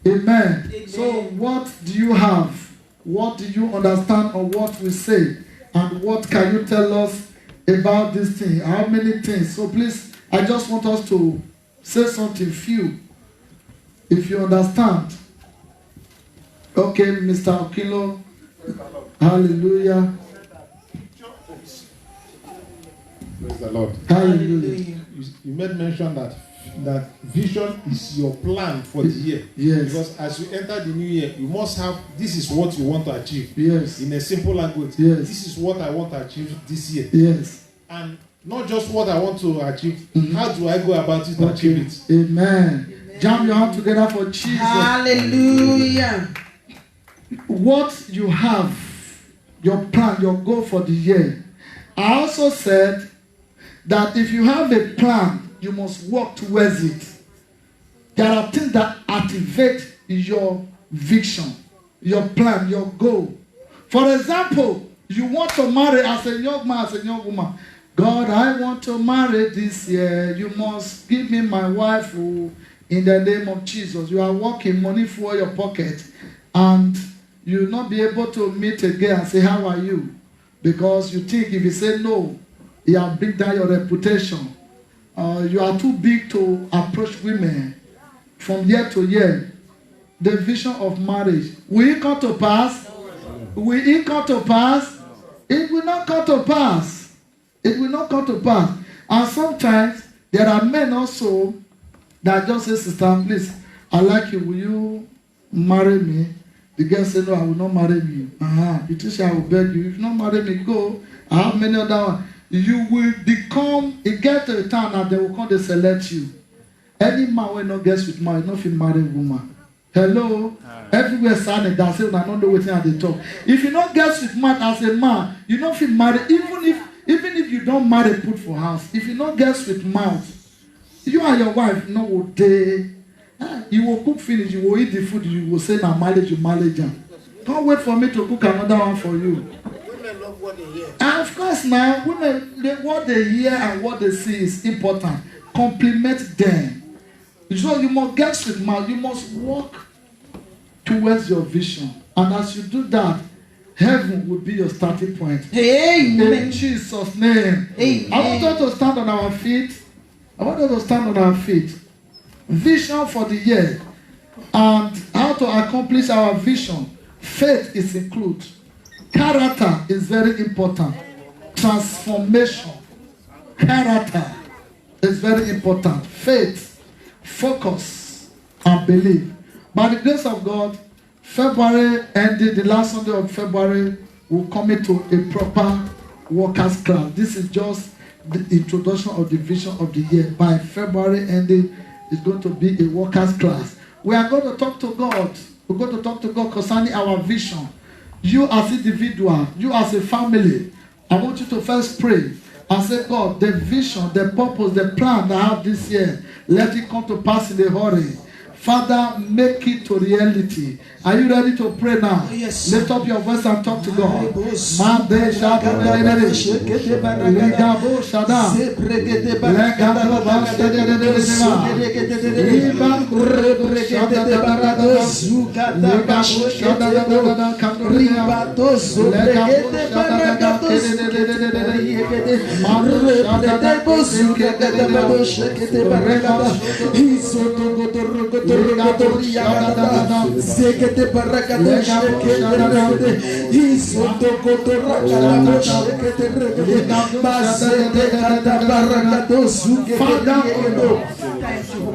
Amen. So what do you have? What do you understand on what we say? And what can you tell us about this thing? How many things? So please, I just want us to say something few. If you understand. Okay, Mr. Okilo. Hallelujah. Praise the Lord. Hallelujah. You made mention that vision is your plan for the year. Yes. Because as you enter the new year, you must have, this is what you want to achieve. Yes. In a simple language. Yes. This is what I want to achieve this year. Yes. And not just what I want to achieve. How do I go about it to achieve it? Amen. Jam your hand together for Jesus. Hallelujah. What you have, your plan, your goal for the year. I also said that if you have a plan, you must work towards it. There are things that activate your vision, your plan, your goal. For example, you want to marry as a young man, as a young woman. God, I want to marry this year. You must give me my wife in the name of Jesus. You are working, money for your pocket, and you will not be able to meet again and say, how are you? Because you think if you say no, you have bring down your reputation. You are too big to approach women from year to year. The vision of marriage. Will it come to pass? Will it come to pass? It will not come to pass. It will not come to pass. And sometimes there are men also that just say, sister, please, I like you. Will you marry me? The girl said, no, I will not marry you. You think I will beg you. If you not marry me, go. I have many other ones. You will become, it get to a time and they will come to select you. Any man will not get with man, not fit marry woman. Hello? Everywhere silent, that's it, I don't know what they talk. If you not get with man as a man, you not fit marry, even if you don't marry put for house, if you not get with mouth, you and your wife no will day. You will cook finish, you will eat the food, you will say now marriage, you marriage. Don't wait for me to cook another one for you. Women love what they hear. And of course now, women, what they hear and what they see is important. Compliment them. So you must get with mouth, you must walk towards your vision. And as you do that, heaven will be your starting point. Amen. In Jesus' name. Amen. I want us to stand on our feet. Vision for the year. And how to accomplish our vision. Faith is included. Character is very important. Transformation. Character is very important. Faith, focus, and belief. By the grace of God, February ending, the last Sunday of February, we'll come into a proper workers' class. This is just the introduction of the vision of the year. By February ending, it's going to be a workers' class. We are going to talk to God. We're going to talk to God concerning our vision. You as individual, you as a family, I want you to first pray and say, God, the vision, the purpose, the plan I have this year, let it come to pass in a hurry. Father, make it to reality. Are you ready to pray now? Yes. Lift up your voice and talk to God.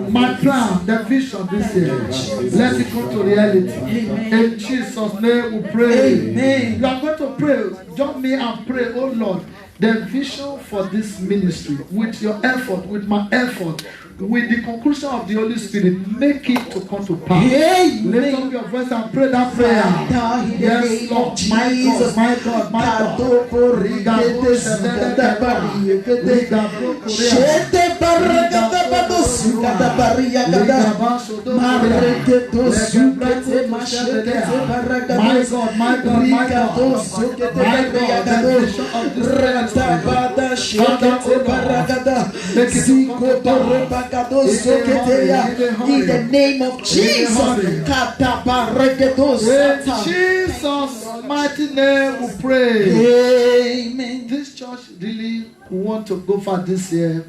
My plan, the vision this year, let it come to reality. In Jesus' name we pray. Amen. You are going to pray. Join me and pray, oh Lord, the vision for this ministry, with your effort, with my effort, with the conclusion of the Holy Spirit, make it to come to pass. Amen. Lift up your voice and pray that prayer. Yes, Lord, my God, my God. Father, oh Lord, make it to come to pass. In the name of Jesus. In Jesus' mighty name we pray. Amen. This church really want to go for this year.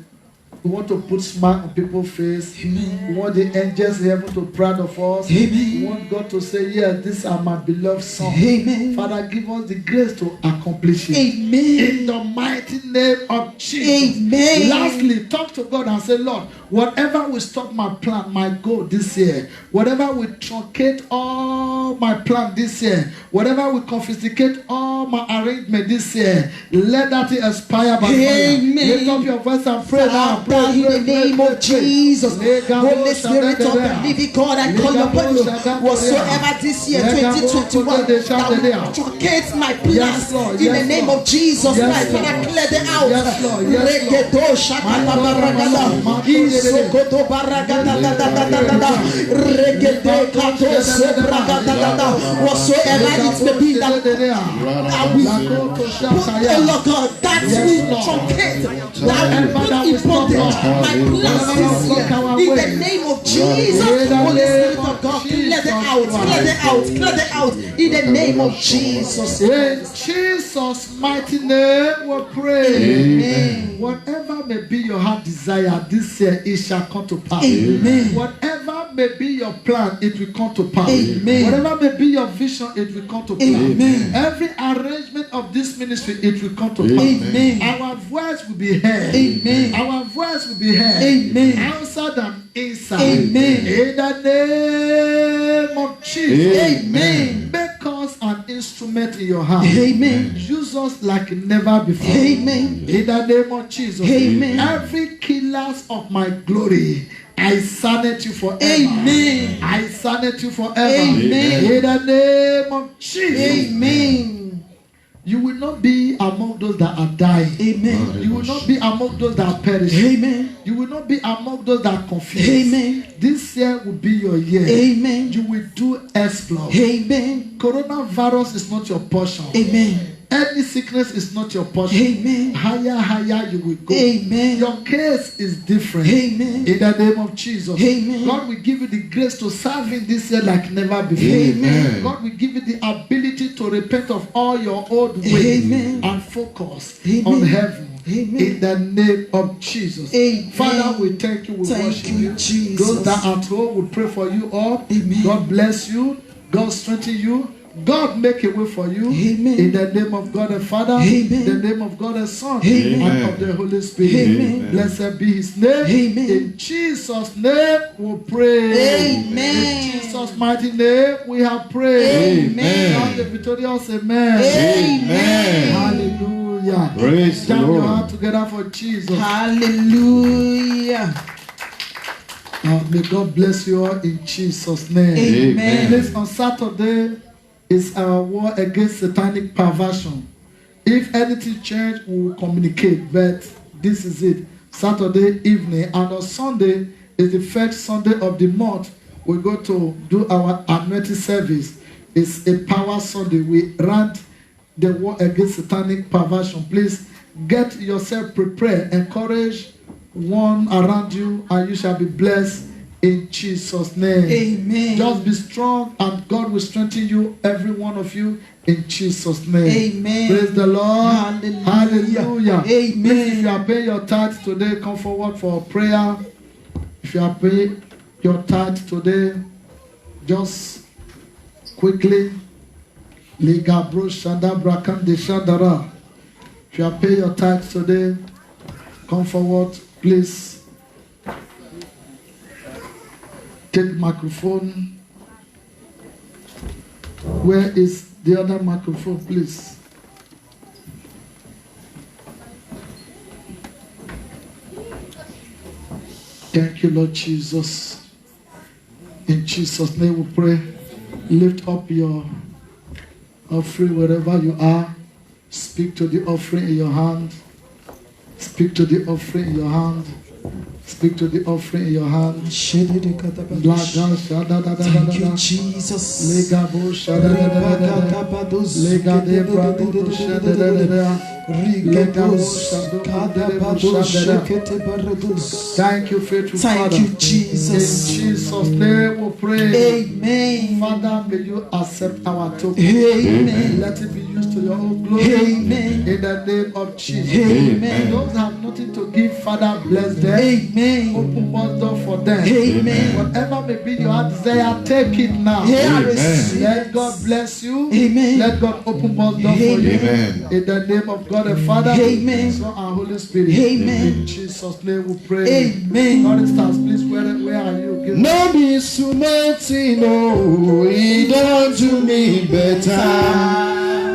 We want to put smile on people's face. Amen. We want the angels in heaven to proud of us. Amen. We want God to say, yes, these are my beloved son. Amen. Father, give us the grace to accomplish it. Amen. In the mighty name of Jesus. Amen. Lastly, talk to God and say, Lord, whatever will stop my plan, my goal this year, whatever will truncate all my plan this year, whatever will confiscate all my arrangement this year, let that expire by fire. Amen. Lift up your voice and pray now. Father, in the name of Jesus, Holy Spirit of the living God, I call upon you. Whatsoever this year, 2021, that will truncate my plans, in the name of Jesus Christ, Father, clear them out. Whatsoever it may be that will put a lot of that will truncate, that will put in bondage my plans this year, in the name of Jesus. Holy Spirit of God, clear them out, clear them out, clear them out, in the name of Jesus. In Jesus' mighty name we pray. Amen. Whatever may be your heart desire this year, it shall come to pass. Amen. Whatever may be your plan, it will come to pass. Amen. Whatever may be your vision, it will come to pass. Amen. Every arrangement of this ministry, it will come to pass. Amen. Our voice will be heard. Amen. Our voice will be heard. Amen. Outside and inside. Amen. In the name of Jesus. Amen. Make us an instrument in your hand. Amen. Use us like never before. Amen. In the name of Jesus. Amen. Every killers of my glory, I silence you forever. Amen. I silence you forever. Amen. In the name of Jesus. Amen. You will not be among those that are dying. Amen. You will not be among those that are perishing. Amen. You will not be among those that are confused. Amen. This year will be your year. Amen. You will do exploit. Amen. Coronavirus is not your portion. Amen. Any sickness is not your portion. Amen. Higher you will go. Amen. Your case is different. Amen. In the name of Jesus. Amen. God will give you the grace to serve Him this year like never before. Amen. God will give you the ability to repent of all your old ways. Amen. And focus Amen. on heaven. Amen. In the name of Jesus. Amen. Father, we thank you. We worship you. Jesus. Those that are at home, we pray for you all. Amen. God bless you. God strengthen you. God make a way for you. Amen. In the name of God the Father. Amen. In the name of God the Son. Amen. And of the Holy Spirit. Amen. Blessed be His name. Amen. In Jesus' name we pray. Amen. In Jesus' mighty name we have prayed. Amen. Now the victorious amen. Amen. Hallelujah. Praise the Jam your Lord. heart together for Jesus. Hallelujah. May God bless you all in Jesus' name. Amen. Please, on Saturday is our war against satanic perversion. If anything change, we will communicate. But this is it. Saturday evening, and on Sunday is the first Sunday of the month. We go to do our anointing service. It's a power Sunday. We run the war against satanic perversion. Please get yourself prepared. Encourage one around you, and you shall be blessed in Jesus' name. Amen. Just be strong, and God will strengthen you, every one of you, in Jesus' name. Amen. Praise the Lord. Hallelujah. Hallelujah. Amen. Please, if you are paying your tithe today, come forward for prayer. If you are paying your tithe today, just quickly. Ligabro Shanda Brakan de Shandara. If you are paying your tithe today, come forward, please. Take microphone. Where is the other microphone, please? Thank you, Lord Jesus. In Jesus' name we pray. Lift up your offering wherever you are. Speak to the offering in your hand. Speak to the offering in your hand. Speak to the offering in your hand. Thank you, Jesus. Thank you, faithful Father. Thank you, Jesus. In Jesus' name we pray. Amen. Father, may you accept our token. Amen. Let it be used to your own glory. Amen. In the name of Jesus. Amen. Those have nothing to give, Father, bless them. Amen. Open one door for them. Amen. Whatever may be your desire, take it now. Amen. Let God bless you. Amen. Let God open one door for you. Amen. In the name of God the Father, Amen. Son, and Holy Spirit. Amen. In Jesus' name we pray. Amen. For instance, please, where are you? Give No be sumotin, no, he don't do me better.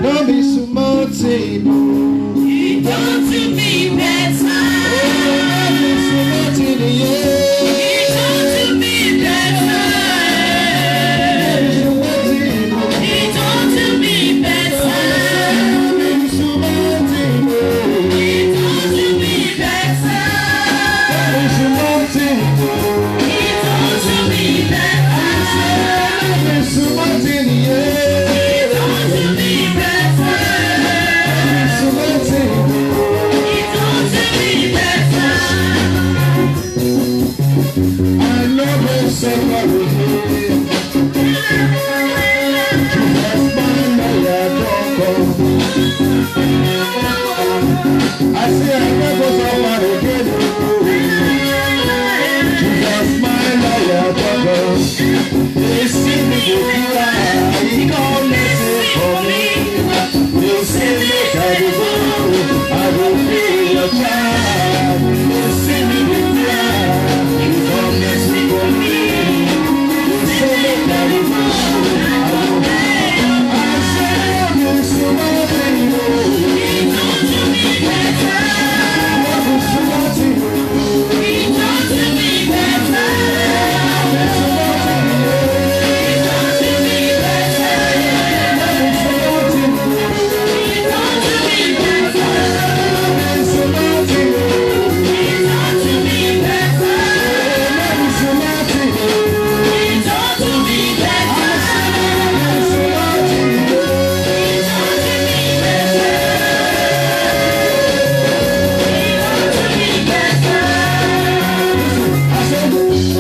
No be sumotin, no, He don't do me better. no be sumotin, yeah. He don't do me better. He don't do me better. No be sumotin, no, He don't do me better. no be sumotin, He don't do me better. no be sumotin, yeah. He don't do me better. Sumotin, He don't do me better. I know they suffer with me. Jesus, my lawyer, don't come. I say I never suffer again. Jesus, my lawyer, don't come. They see me go cry, he come listen for me. They say make I go, I will be your child. They see me go cry, he come listen for me. They say make I go, I will be. I say you so nothing, He don't do me better. you so nothing, He don't do me better. you so nothing, He don't do me better. you so nothing, He don't do me better. you so nothing, He don't do me better. you so nothing, He don't do me better. you so nothing.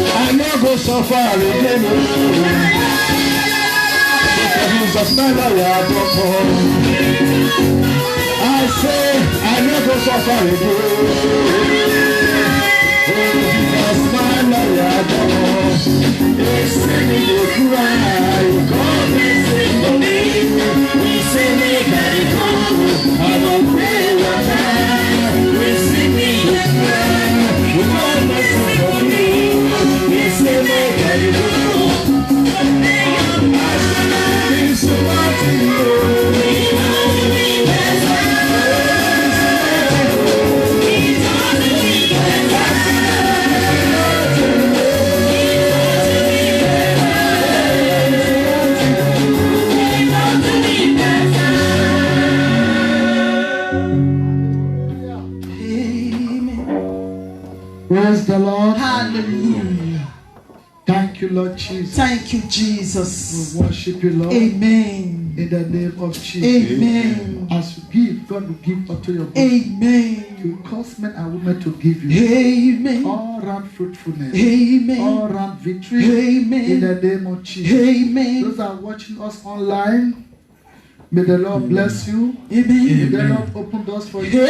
I no go suffer again. Jesus, my lawyer, don't come. I say I no go suffer again. Jesus, my lawyer, don't come. They say me they cry, God listen to me. We say me can come. I don't pray your time. We see me they cry, God listen to me. We say me can come. I say me so Praise the Lord. Hallelujah. Thank you, Lord Jesus. Thank you, Jesus. We worship you, Lord. Amen. In the name of Jesus. Amen. As you give, God will give unto your bosom. Amen. You will cause men and women to give you Amen. all round fruitfulness, Amen. all round victory. Amen. In the name of Jesus. Amen. Those that are watching us online, may the Lord bless you. Amen. May the Lord open doors for you. May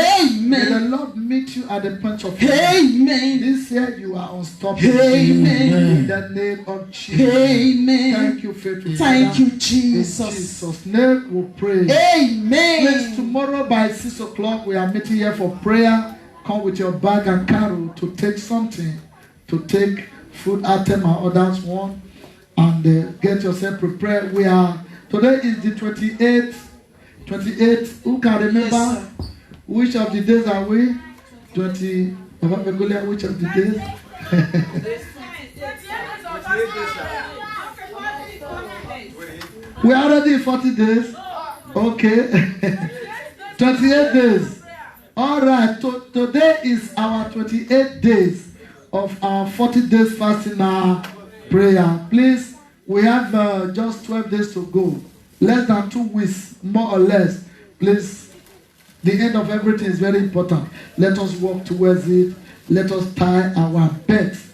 the Amen. Lord meet you at the point of need. Amen. This year you are unstoppable. Amen. In the name of Jesus. Amen. Thank you, faithful Thank Father. you, In Jesus. Jesus' name we pray. Amen. Please, tomorrow by 6 o'clock we are meeting here for prayer. Come with your bag and carol to take something, to take food item and others one, and get yourself prepared. Today is the 28th. 28th. Who can remember? Yes, which of the days are we? 20. Which of the days? We are already in 40 days. Okay. 28 days. All right. Today is our 28 days of our 40 days fasting prayer. Please, we have just 12 days to go. Less than 2 weeks, more or less. Please The end of everything is very important. Let us walk towards it. Let us tie our bets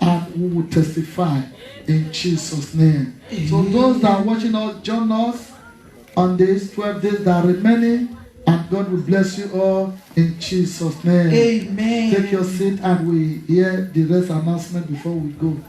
and we will testify in Jesus' name. So those that are watching us, join us on these 12 days that are remaining, and God will bless you all in Jesus' name. Amen. Take your seat and we hear the rest announcement before we go.